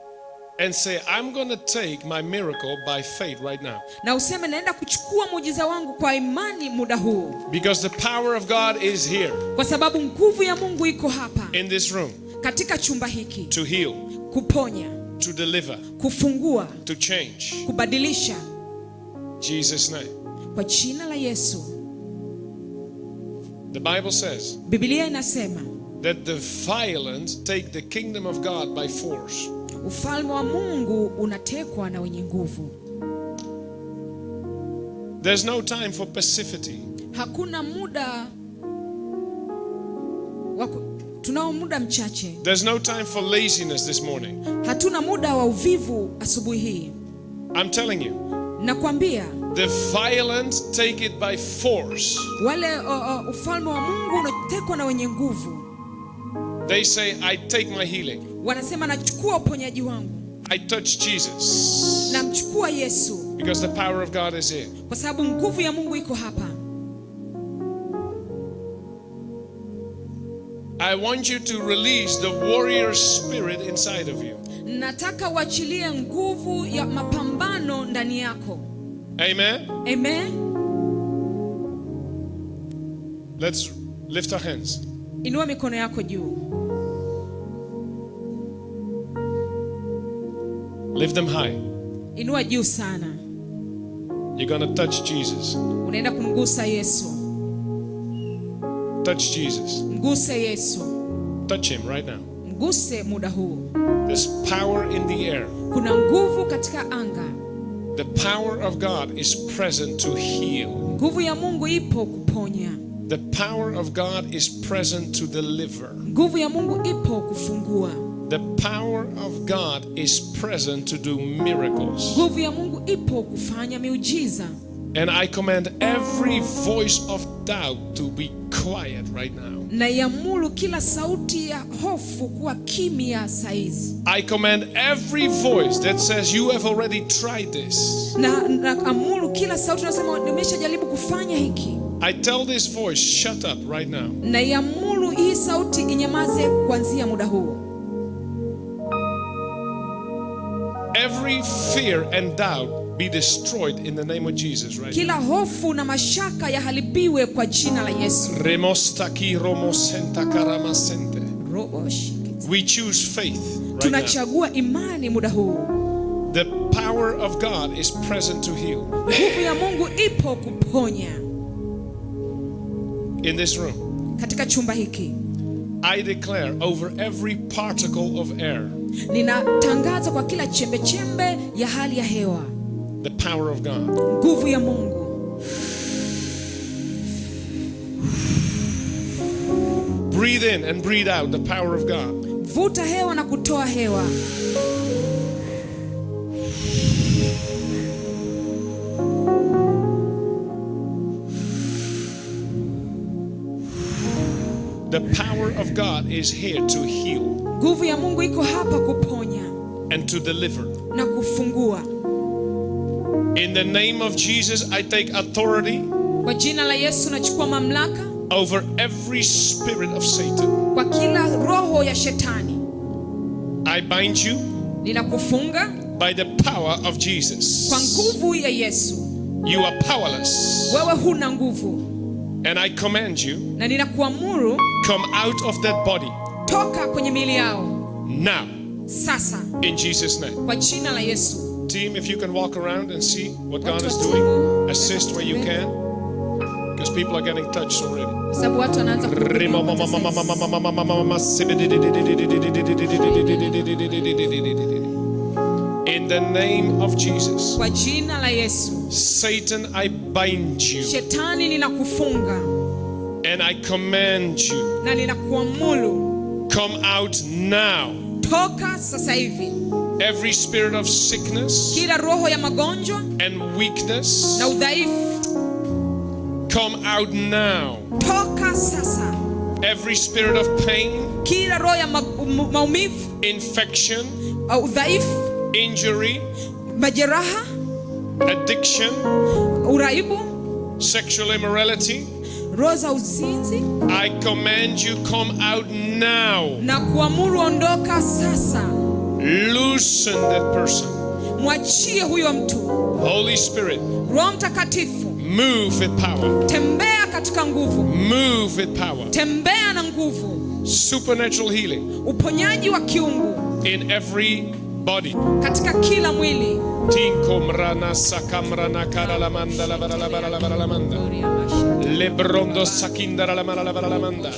and say, I'm going to take my miracle by faith right now. na useme naenda kuchukua muujiza wangu kwa imani muda huu, Because the power of God is here kwa sababu nguvu ya Mungu iko hapa in this room katika chumba hiki to heal, kuponya, to deliver, kufungua, to change. kubadilisha, Jesus' name. kwa jina la Yesu. The Bible says Biblia inasema that the violent take the kingdom of God by force. ufalme wa Mungu unatekwa na wenye nguvu. There's no time for passivity. Hakuna muda tunao muda mchache. There's no time for laziness this morning. Hatuna muda wa uvivu asubuhi hii. I'm telling you, Nakwambia the violent take it by force. wale ufalme wa Mungu unatekwa na wenye nguvu. They say, I take my healing. Wanasema nachukua uponyaji wangu, I touch Jesus. namchukua Yesu, Because the power of God is here. kwa sababu nguvu ya Mungu iko hapa. I want you to release the warrior spirit inside of you. Nataka uachilie nguvu ya mapambano ndani yako. Amen. Amen. Let's lift our hands. Inua mikono yako juu. Lift them high. Inua juu sana. You're going to touch Jesus. Unaenda kumgusa Yesu. Touch Jesus. Mguse Yesu. Touch him right now. Mguse muda huu. There's power in the air. Kuna nguvu katika anga. The power of God is present to heal. Nguvu ya Mungu ipo kuponya. The power of God is present to deliver. Nguvu ya Mungu ipo kufungua. The power of God is present to do miracles. Nguvu ya Mungu ipo kufanya miujiza. And I command every voice of doubt to be quiet right now. Na iamuru kila sauti ya hofu kuwa kimya saizi. I command every voice that says you have already tried this. Na amuru kila sauti inasema nimeshajaribu kufanya hiki. I tell this voice, shut up right now. Na iamuru hii sauti inyamaze kuanzia muda huu. Every fear and doubt be destroyed in the name of Jesus right Kila hofu na mashaka yaharibiwe kwa jina la Yesu. Remostaki romosenta karamasente. We choose faith right now. Tunachagua imani muda huu. The power of God is present to heal. Nguvu ya Mungu ipo kuponya. In this room, Katika chumba hiki I declare over every particle of air ninatangaza kwa kila chembe chembe ya hali ya hewa the power of God. nguvu ya Mungu. Breathe in and breathe out the power of God. Vuta hewa na kutoa hewa. The power of God is here to heal Nguvu ya Mungu iko hapa kuponya and to deliver. na kufungua. In the name of Jesus, I take authority Kwa jina la Yesu nachukua mamlaka over every spirit of Satan. kwa kila roho ya shetani. I bind you Ninakufunga by the power of Jesus. kwa nguvu ya Yesu. You are powerless. Wewe huna nguvu. And I command you, Na ninakuamuru come out of that body toka kwenye miili yao now sasa in Jesus' name. kwa jina la Yesu. Team, if you can walk around and see what God is doing, assist where you can, because people are getting touched already. Sababu watu wanaanza In the name of Jesus, kwa jina la Yesu. Satan, I bind you Shetani ninakufunga and I command you, na ninakuamuru come out now. toka sasa hivi. Every spirit of sickness Kila roho ya magonjwa and weakness, na udhaifu come out now. toka sasa. Every spirit of pain, Kila roho ya maumivu, infection, udhaifu, injury, majeraha, addiction, uraibu, sexual immorality, roho za uzinzi I command you, come out now. na kuamuru ondoka sasa. Loosen that person. Mwachie huyo mtu. Holy Spirit, Roho Mtakatifu, move with power. tembea katika nguvu. Move with power. Tembea na nguvu. Supernatural healing Uponyaji wa kiungu in every body. katika kila mwili. Tinkomrana sakamrana karalamanda la baralamanda. Lebrondo sakindara la baralamanda.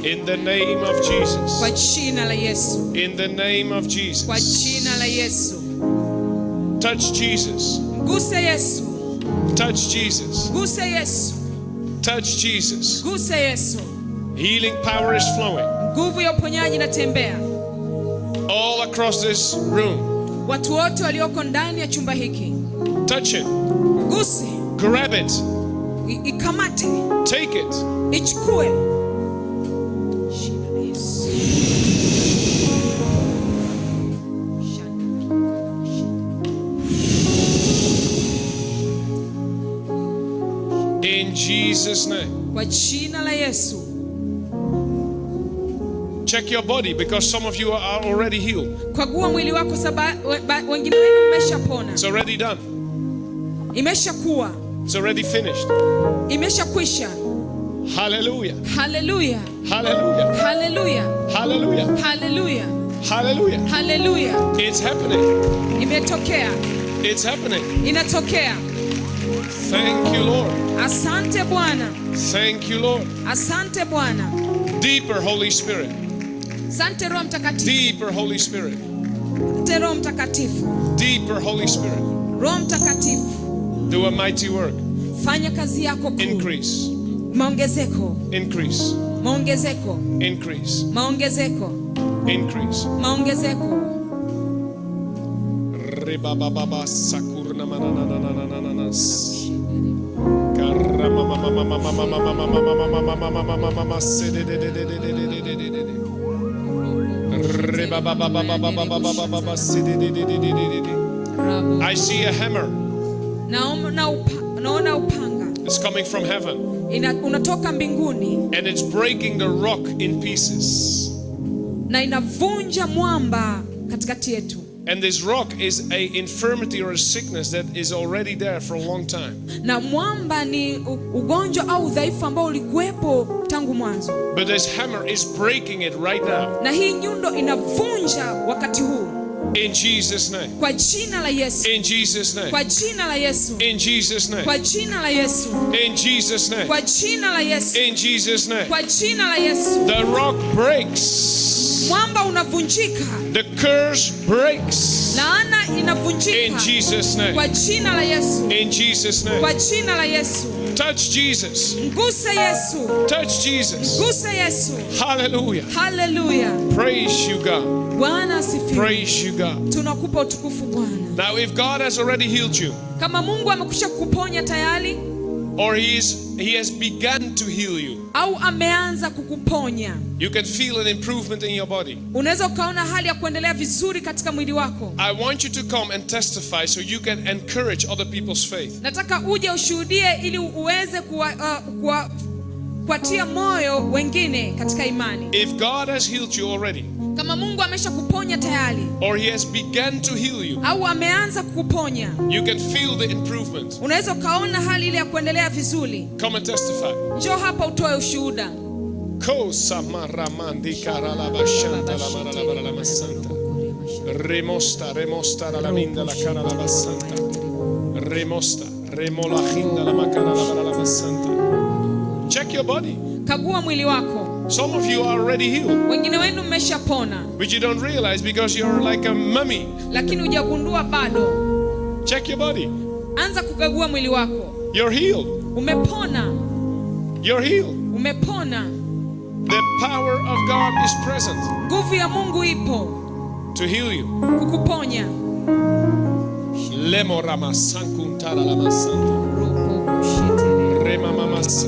In the name of Jesus. Kwa jina la Yesu. In the name of Kwa Jesus. jina la Yesu. Touch Jesus. Guse Yesu. Touch Jesus. Guse Yesu. Touch Jesus. Guse Yesu. Healing power is flowing Nguvu ya uponyaji inatembea. all across this room. Watu wote walioko ndani ya chumba hiki. Touch it. Guse. Grab it. Ikamate. Take it. Ichukue. Jina la Yesu. Jesus' name. Kwa jina la Yesu. Check your body because some of you are already healed. Kagua mwili wako sababu wengine wenu mmeshapona. It's already done. Imeshakuwa. It's already finished. Imeshakwisha. Hallelujah. Hallelujah. Hallelujah. Hallelujah. Hallelujah. Hallelujah. Hallelujah. Hallelujah. It's happening. Imetokea. It's happening. Inatokea. Thank you, Lord. Asante Bwana. Thank you, Lord. Asante Bwana. Deeper Holy Spirit. Asante Roho Mtakatifu. Deeper Holy Spirit. Asante Roho Mtakatifu. Deeper Holy Spirit. Roho Mtakatifu. Do a mighty work. Fanya kazi yako kuu. Increase. Maongezeko. Increase. Maongezeko. Increase. Maongezeko. Increase. Maongezeko. Rebababa sakurna mananananananas. I see a hammer. Naona upanga. It's coming from heaven. Unatoka mbinguni. And it's breaking the rock in pieces. Na inavunja mwamba katikati yetu. And this rock is a infirmity or a sickness that is already there for a long time. Na mwamba ni ugonjwa au udhaifu ambao ulikuwepo tangu mwanzo. But this hammer is breaking it right now. Na hii nyundo inavunja wakati huu. In Jesus' name. Kwa jina la Yesu. In Jesus' name. Kwa jina la Yesu. In Jesus' name. Kwa jina la Yesu. In Jesus' name. Kwa jina la Yesu. In Jesus' name. Kwa jina la Yesu. The rock breaks. Mwamba unavunjika. The curse breaks. Laana inavunjika. In Jesus' name. Kwa jina la Yesu. In Jesus' name. Kwa jina la Yesu. Touch Jesus. Mguse Yesu. Touch Jesus. Mguse Yesu. Hallelujah. Hallelujah. Praise you, God. Bwana asifiwe. Praise you, God. Tunakupa utukufu Bwana. Now, if God has already healed you, kama Mungu amekwisha kukuponya tayari, or he has begun to heal you, au ameanza kukuponya, you can feel an improvement in your body. unaweza ukaona hali ya kuendelea vizuri katika mwili wako. I want you to come and testify so you can encourage other people's faith. Nataka uje ushuhudie ili uweze kuwatia moyo wengine katika imani. If God has healed you already, kama Mungu amesha kuponya tayari, or he has begun to heal you, au ameanza kukuponya, you can feel the improvement. unaweza ukaona hali ile ya kuendelea vizuri. Come and testify. Njoo hapa utoe ushuhuda. Kosa maramandi karalaba shanta la maralaba la masanta. Remosta la minda la karalaba santa. Remosta remola hinda la makaralaba la masanta. Check your body. Kagua mwili wako. Some of you are already healed, Wengine wenu mmeshapona, but you don't realize because you're like a mummy. lakini hujagundua bado. Check your body. Anza kukagua mwili wako. You're healed. Umepona. You're healed. Umepona. The power of God is present Nguvu ya Mungu ipo to heal you. kukuponya. Lemo rama sankuntara la masanta. Rema mamasa.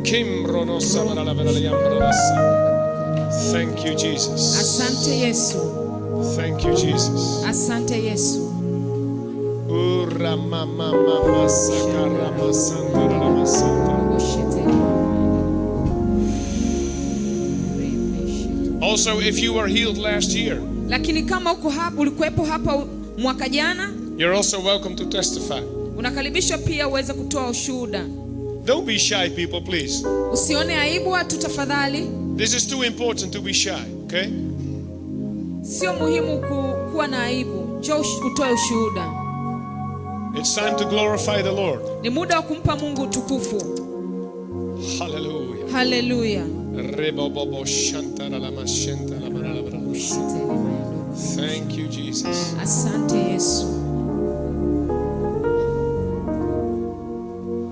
Kimbrono sabara la vera yambra la. Thank you, Jesus. Asante Yesu. Thank you, Jesus. Asante Yesu. Ura mama mama sakara masanta la masanta. Also, if you were healed last year, Lakini kama uko hapa, ulikuwepo hapa mwaka jana, you're also welcome to testify. unakaribishwa pia uweze kutoa ushuhuda. Don't be shy, people, please. Usione aibu watu tafadhali. This is too important to be shy, okay? Sio muhimu kuwa na aibu. Njoo utoe ushuhuda. It's time to glorify the Lord. Ni muda wa kumpa Mungu utukufu. Hallelujah. Hallelujah. Thank you, Jesus. Asante Yesu.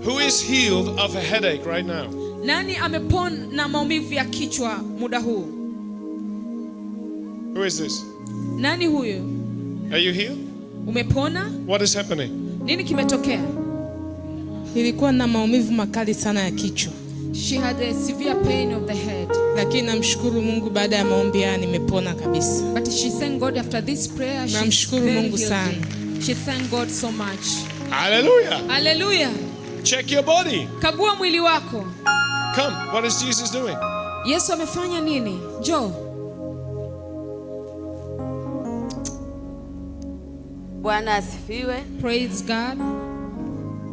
Who is healed of a headache right now? Nani amepona maumivu ya kichwa muda huu? Who is this? Nani huyu? Are you healed? Umepona? What is happening? Nini kimetokea? Nilikuwa na maumivu makali sana ya kichwa, She had a severe pain of the head. lakini namshukuru Mungu, baada ya maombi haya nimepona kabisa. But she thanked God after this prayer. Namshukuru Mungu sana. She thanked God so much. Hallelujah. Hallelujah. Check your body. Kagua mwili wako. Come, what is Jesus doing? Yesu amefanya nini? Njoo. Bwana asifiwe. Praise God.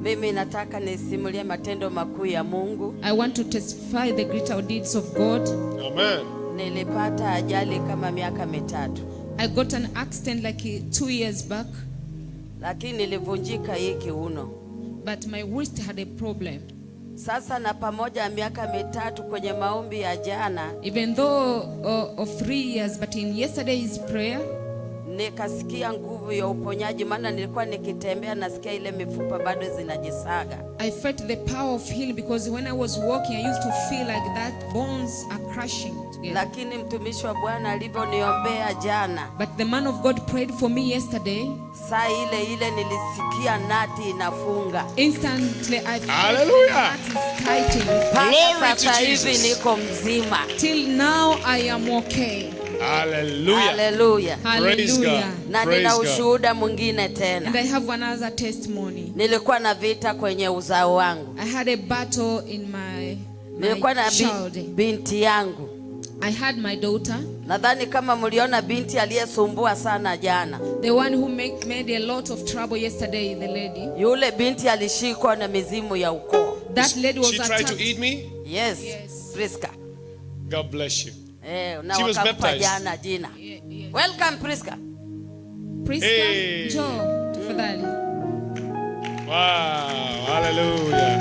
Mimi nataka nisimulie matendo makuu ya Mungu. I want to testify the greater deeds of God. Amen. Nilipata ajali kama miaka 3. I got an accident like 2 years back, lakini nilivunjika hii kiuno. but my wrist had a problem. Sasa na pamoja miaka 3 kwenye maombi ya jana, Even though of 3 years, but in yesterday's prayer, nikasikia nguvu ya uponyaji, maana nilikuwa nikitembea nasikia ile mifupa bado zinajisaga. I felt the power of healing because when I was walking I used to feel like that bones are crushing together. Lakini mtumishi wa Bwana alivyoniombea jana, But the man of God prayed for me yesterday. saa ile nilisikia nati inafunga. Instantly I felt Hallelujah. that is tightening. Glory to Sasa hivi Jesus. niko mzima. Till now I am okay. Hallelujah. Hallelujah. Praise God. Hallelujah. Na Praise nina God. ushuhuda mwingine And tena. I have another testimony. Nilikuwa na vita kwenye uzao wangu. I had a battle in my Nilikuwa na child. binti yangu. I had my daughter, Nadhani kama mliona binti aliyesumbua sana jana. the one who made a lot of trouble yesterday, the lady. Yule binti alishikwa na mizimu ya ukoo. That lady was She tried to attacked. eat me. Yes. Yes. Priska. God bless you. Na She was wakampa baptized. jana jina. Yeah. Welcome Priska. Priska, Hey. Joe, tafadhali. Wow. Hallelujah.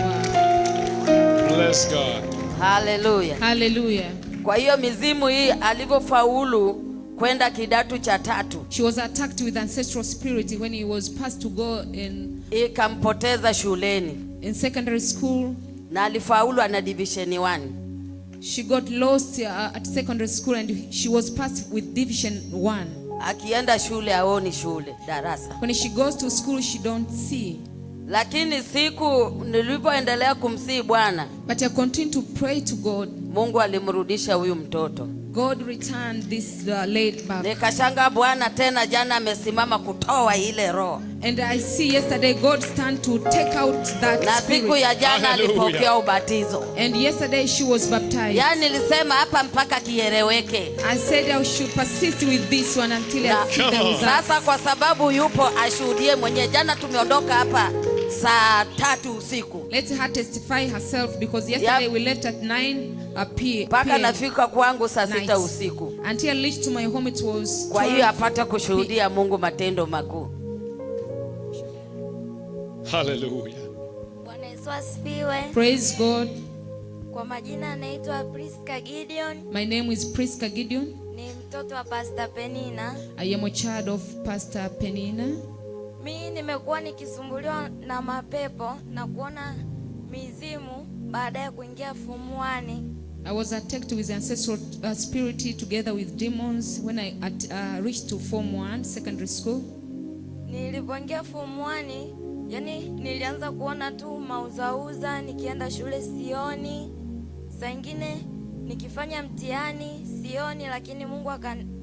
Bless God. Hallelujah. Hallelujah. Kwa hiyo mizimu hii alivyofaulu kwenda kidato cha 3, She was attacked with ancestral spirit when he was passed to go ikampoteza shuleni in secondary school. na alifaulu ana division 1. She got lost at secondary school and she was passed with division 1. Akienda shule aoni shule darasa. When she goes to school, she don't see. Lakini siku nilipoendelea kumsihi Bwana, But I continue to pray to God. Mungu alimrudisha huyu mtoto. God returned this lady back. Nikashanga Bwana tena jana amesimama kutoa ile roho. And I see yesterday God stand to take out that Na siku spirit. ya jana Hallelujah. alipokea ubatizo. And yesterday she was baptized. Yaani nilisema hapa mpaka kieleweke. I said I should persist with this one until Na I see the Come on. results. sasa kwa sababu yupo ashuhudie mwenyewe. Jana tumeondoka hapa saa 3 usiku. Let her testify herself because yesterday Yep. we left at 9 Mpaka p.m. nafika kwangu saa 6 night. usiku. Until I reached to my home it was Kwa hiyo 12. apata kushuhudia Mungu matendo makuu. Hallelujah. Bwana Yesu asifiwe. Praise God. Kwa majina anaitwa Priska Gideon, My name is Priska Gideon. ni mtoto wa Pastor Penina. I am a child of Pastor Penina. Mimi nimekuwa nikisumbuliwa na mapepo na kuona mizimu baada ya kuingia form 1. I was attacked with ancestral spirit together with demons when I reached to form 1 secondary school. Nilipoingia form 1, yani nilianza kuona tu mauzauza, nikienda shule sioni. Saa nyingine nikifanya mtihani sioni, lakini Mungu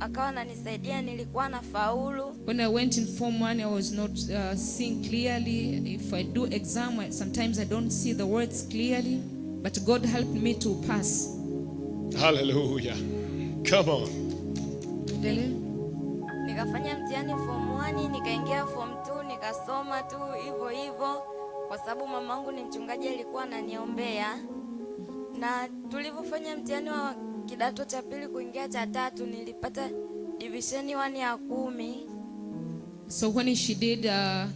akawa ananisaidia, nilikuwa na faulu. When I went in form 1, I was not seeing clearly. If I do exam, sometimes I don't see the words clearly, but God helped me to pass. Hallelujah. Come on. Nikafanya mtihani form 1, nikaingia form 2, nikasoma tu hivyo hivyo kwa sababu mamangu ni mchungaji, alikuwa ananiombea. Na tulipofanya mtihani wa kidato cha pili kuingia cha 3, nilipata division 1 ya 10. So when she did a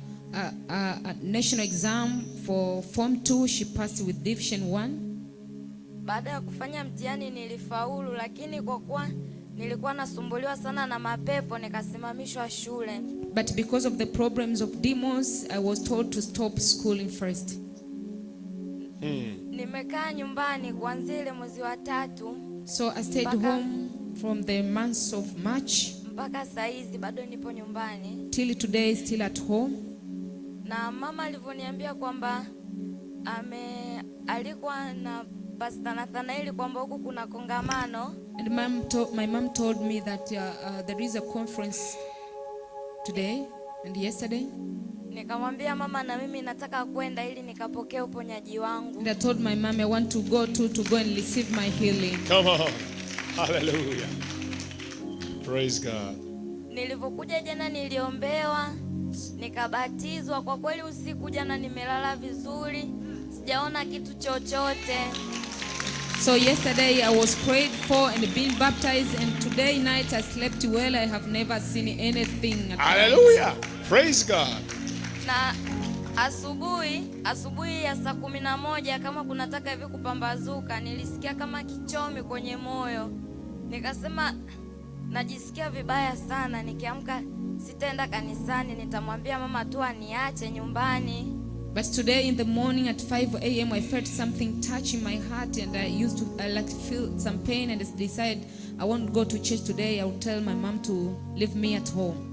national exam for form 2, she passed with division 1. Baada ya kufanya mtihani nilifaulu, lakini kwa kuwa nilikuwa nasumbuliwa sana na mapepo nikasimamishwa shule. But because of the problems of demons, I was told to stop schooling first. Nimekaa nyumbani kuanzia ile mwezi wa 3 So I stayed home from the months of March mpaka saa hizi bado nipo nyumbani. till today, still at home. Na mama alivyoniambia kwamba alikuwa na Pastor Nathanaeli kwamba huku kuna kongamano. And my mom told me that there is a conference today and yesterday. Nikamwambia mama, na mimi nataka kwenda ili nikapokea uponyaji wangu. And I told my mom I want to go and receive my healing. Come on. Hallelujah. Praise God. Nilipokuja jana niliombewa, nikabatizwa. Kwa kweli usiku jana nimelala vizuri, sijaona kitu chochote. So yesterday I was prayed for and been baptized, and today night I slept well. I have never seen anything. Hallelujah. Praise God. Na asubuhi ya saa 11 kama kunataka hivi kupambazuka, nilisikia kama kichomi kwenye moyo. Nikasema najisikia vibaya sana. Nikiamka sitaenda kanisani, nitamwambia mama tu aniache nyumbani. But today in the morning at 5 a.m. I felt something touching my heart, and I like to feel some pain, and I decided I won't go to church today. I will tell my mom to leave me at home.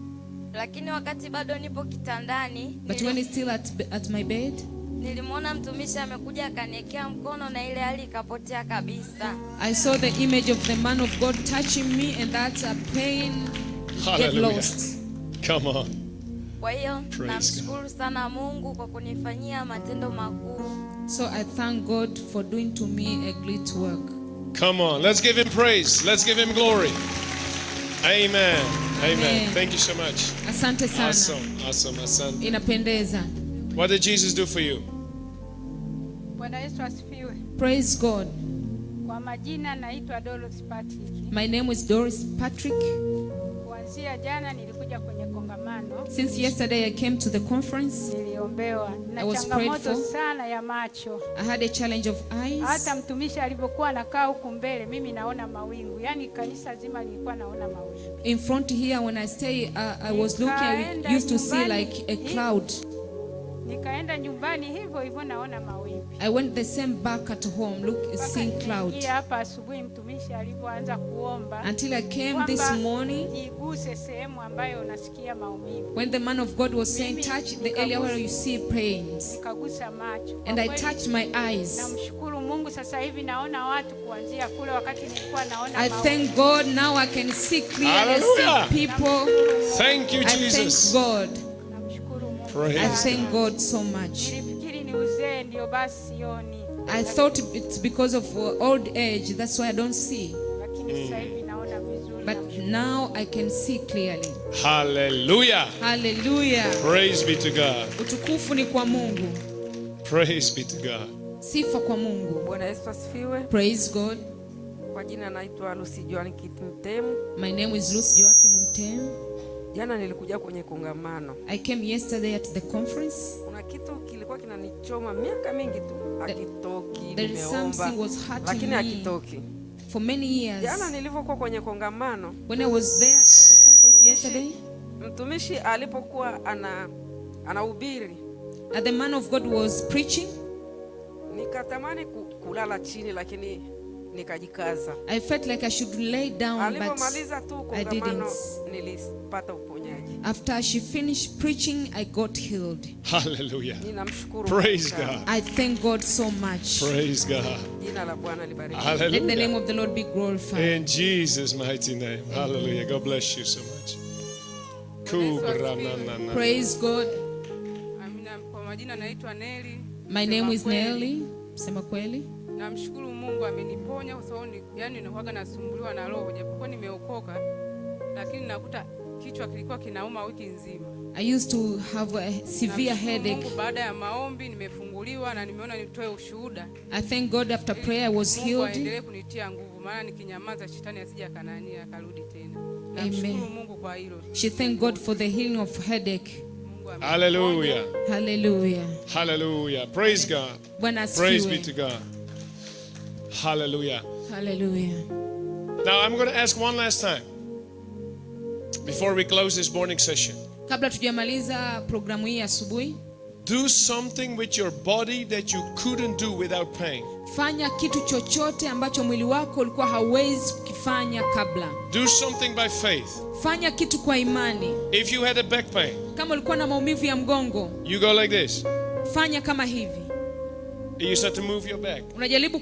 Lakini wakati bado nipo kitandani, But when it's still at my bed, nilimwona mtumishi amekuja akaniwekea mkono na ile hali ikapotea kabisa. I saw the image of the man of God touching me, and that pain get Hallelujah. lost. Come on. Kwa hiyo Praise namshukuru sana Mungu kwa kunifanyia matendo makuu. So I thank God for doing to me a great work. Come on. Let's give him praise. Let's give him glory. Amen. Amen. Amen. Thank you so much. Asante sana. Awesome. Asante. Inapendeza. What did Jesus do for you? Bwana Yesu asifiwe. Praise God. Kwa majina naitwa Doris Patrick. My name is Doris Patrick. Kuanzia jana nilikuja kwenye kongamano. Since yesterday I came to the conference. Niliombewa. Na I was prayed changamoto for. sana ya macho. I had a challenge of eyes. Hata mtumishi alipokuwa anakaa huku mbele mimi naona mawingu. Yaani kanisa zima lilikuwa naona mawingu. In front here when I stay, I was looking, I used to see like a cloud. Nikaenda nyumbani hivyo hivyo naona mawingu. I went the same back at home, seeing cloud. Hapa asubuhi mtumishi alipoanza kuomba. Until I came this morning. Iguse sehemu ambayo unasikia maumivu. When the man of God was saying, touch the area where you see pains. Nikagusa macho. And I touched my eyes. Namshukuru Mungu sasa hivi naona watu kuanzia kule wakati nilikuwa naona I thank God now I can see clearly, Hallelujah. see people. Thank you, I thank Jesus. God. Namshukuru Mungu. Praise I thank God so much. Nilifikiri ni uzee ndio basi sioni. I thought it's because of old age, that's why I don't see. Lakini sasa hivi naona vizuri. But now I can see clearly. Hallelujah. Hallelujah. Praise be to God. Utukufu ni kwa Mungu. Praise be to God. Sifa kwa Mungu. Bwana Yesu asifiwe. Praise God. Kwa jina naitwa Lucy Joan Kitmtemu. My name is Ruth Joachim Mtemu. Jana nilikuja kwenye kongamano. I came yesterday at the conference. Kuna kitu kilikuwa kinanichoma miaka mingi tu. Hakitoki, There is nimeomba. something was hurting Lakini me hakitoki. for many years. Jana nilivyokuwa kwenye kongamano, When I was there at the conference yesterday, mtumishi alipokuwa anahubiri, the man of God was preaching. nikatamani kulala chini lakini nikajikaza. I felt like I should lay down, but Alipomaliza tu I kongamano didn't. nilipata uponyaji. After she finished preaching, I got healed. Hallelujah. Ninamshukuru. Praise Mungu sana. God. I thank God so much. Praise God. Jina la Bwana libarikiwe. Let the name Hallelujah. of the Lord be glorified. In Jesus' mighty name. Hallelujah. God bless you so much. Kubrananana. Praise God. Amina. Kwa majina naitwa Nelly. My name is Nelly. Sema kweli. Namshukuru Mungu ameniponya kwa sababu yani nakuwa nasumbuliwa na roho japokuwa nimeokoka lakini nakuta kichwa kilikuwa kinauma wiki nzima. I used to have a severe headache. Mungu baada ya maombi nimefunguliwa na nimeona nitoe ushuhuda. I thank God after prayer I was Mungu healed. aendelee kunitia nguvu maana nikinyamaza shetani asija kanania akarudi tena. Namshukuru Mungu kwa hilo. She thanked God for the healing of headache. Mungu Hallelujah. Hallelujah. Hallelujah. Praise God. Bwana Praise be asifiwe. to God. Hallelujah. Hallelujah. Now I'm going to ask one last time before we close this morning session. Kabla tujamaliza programu hii asubuhi, Do something with your body that you couldn't do without pain. fanya kitu chochote ambacho mwili wako ulikuwa hauwezi kukifanya kabla. Do something by faith. Fanya kitu kwa imani. If you had a back pain, Kama ulikuwa na maumivu ya mgongo, you go like this. fanya kama hivi. You start to move your back. Unajaribu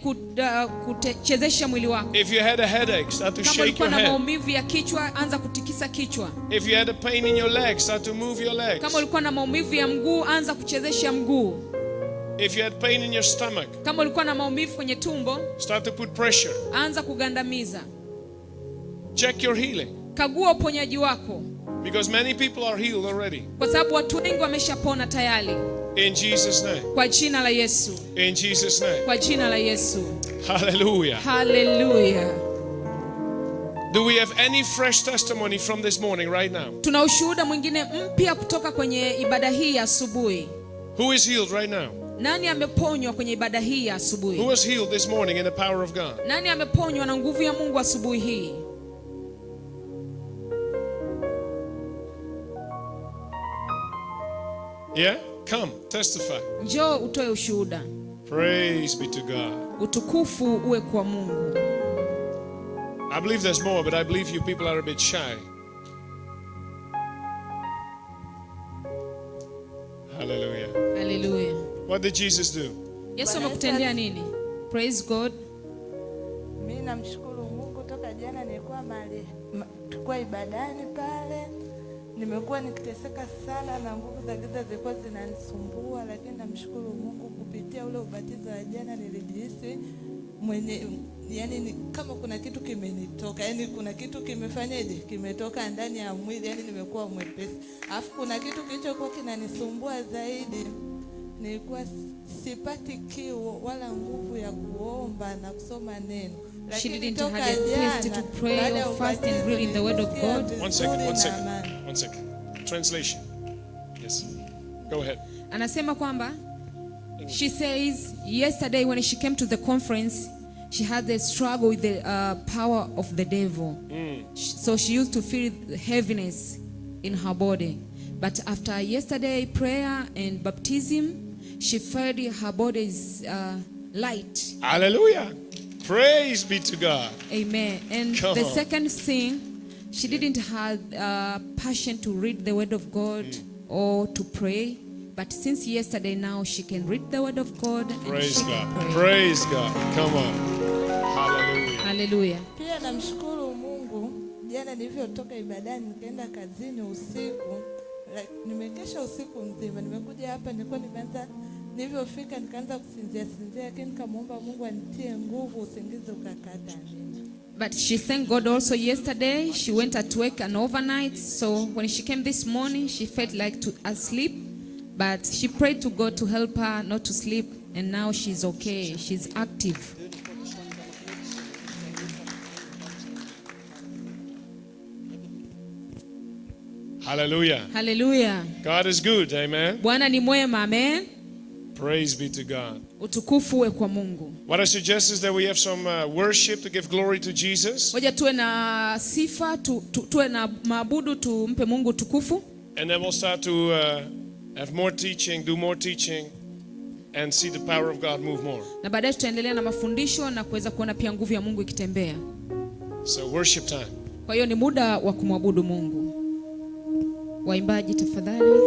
kuchezesha mwili wako. If you had a headache, start to Kama shake ulikuwa your na head. maumivu ya kichwa, anza kutikisa kichwa. If you had a pain in your legs, start to move your legs. Kama ulikuwa na maumivu ya mguu, anza kuchezesha mguu. If you had pain in your stomach, Kama ulikuwa na maumivu kwenye tumbo, start to put pressure. anza kugandamiza. Check your healing. Kagua uponyaji wako. Because many people are healed already. Kwa sababu watu wengi wameshapona tayari. In Jesus' name. Kwa jina la Yesu. In Jesus' name. Kwa jina la Yesu. Hallelujah. Hallelujah. Do we have any fresh testimony from this morning right now? Tuna ushuhuda mwingine mpya kutoka kwenye ibada hii ya asubuhi. Who is healed right now? Nani ameponywa kwenye ibada hii ya asubuhi? Who was healed this morning in the power of God? Nani ameponywa na nguvu ya Mungu asubuhi hii? Yeah? Come, testify. Njoo utoe ushuhuda. Praise be to God. Utukufu uwe kwa Mungu. I believe there's more, but I believe you people are a bit shy. Hallelujah. Hallelujah. What did Jesus do? Yesu amekutendea nini? Praise God. Mimi namshukuru Mungu, toka jana nilikuwa tulikuwa ibadani pale. Nimekuwa nikiteseka sana na nguvu za giza zilikuwa zinanisumbua, lakini namshukuru Mungu kupitia ule ubatizo wa jana nilijihisi yani kama kuna kitu kimenitoka, yani kuna kitu kimefanyaje, kimetoka ndani ya mwili, yani nimekuwa mwepesi. Alafu kuna kitu kilichokuwa kinanisumbua zaidi, nilikuwa sipati kiu wala nguvu ya kuomba na kusoma neno. She didn't have a thirst to pray or fast and read in the word of God. One second. Translation. Yes. Go ahead. Anasema kwamba she says yesterday when she came to the conference, she had a struggle with the power of the devil. So she used to feel heaviness in her body. But after yesterday prayer and baptism, she felt her body is light. Hallelujah. Praise be to God. Amen. And the second thing, she didn't have passion to read the word of God or to pray. But since yesterday now, she can read the word of God. Praise God. Praise God. Come on. Hallelujah. Hallelujah. Pia namshukuru Mungu, jana nilivyotoka ibadani nikaenda kazini usiku. Nimekesha usiku mzima. Nimekuja hapa nilivyofika nikaanza kusinzia, lakini nikamwomba Mungu anitie nguvu, usingizi ukakata. But she thanked God also yesterday. She went at work and overnight. So when she came this morning, she felt like asleep. But she prayed to God to help her not to sleep. And now she's okay. She's active. Hallelujah. Hallelujah. God is good. Amen. Bwana ni mwema. Amen. Praise be to God. Utukufu uwe kwa Mungu. What I suggest is that we have some worship to give glory to Jesus. Ngoja tuwe na sifa, tuwe na maabudu, tumpe Mungu utukufu. And then we'll start to have more teaching, do more teaching, and see the power of God move more. Na baadaye tutaendelea na mafundisho na kuweza kuona pia nguvu ya Mungu ikitembea. So worship time. Kwa hiyo ni muda wa kumwabudu Mungu. Waimbaji tafadhali.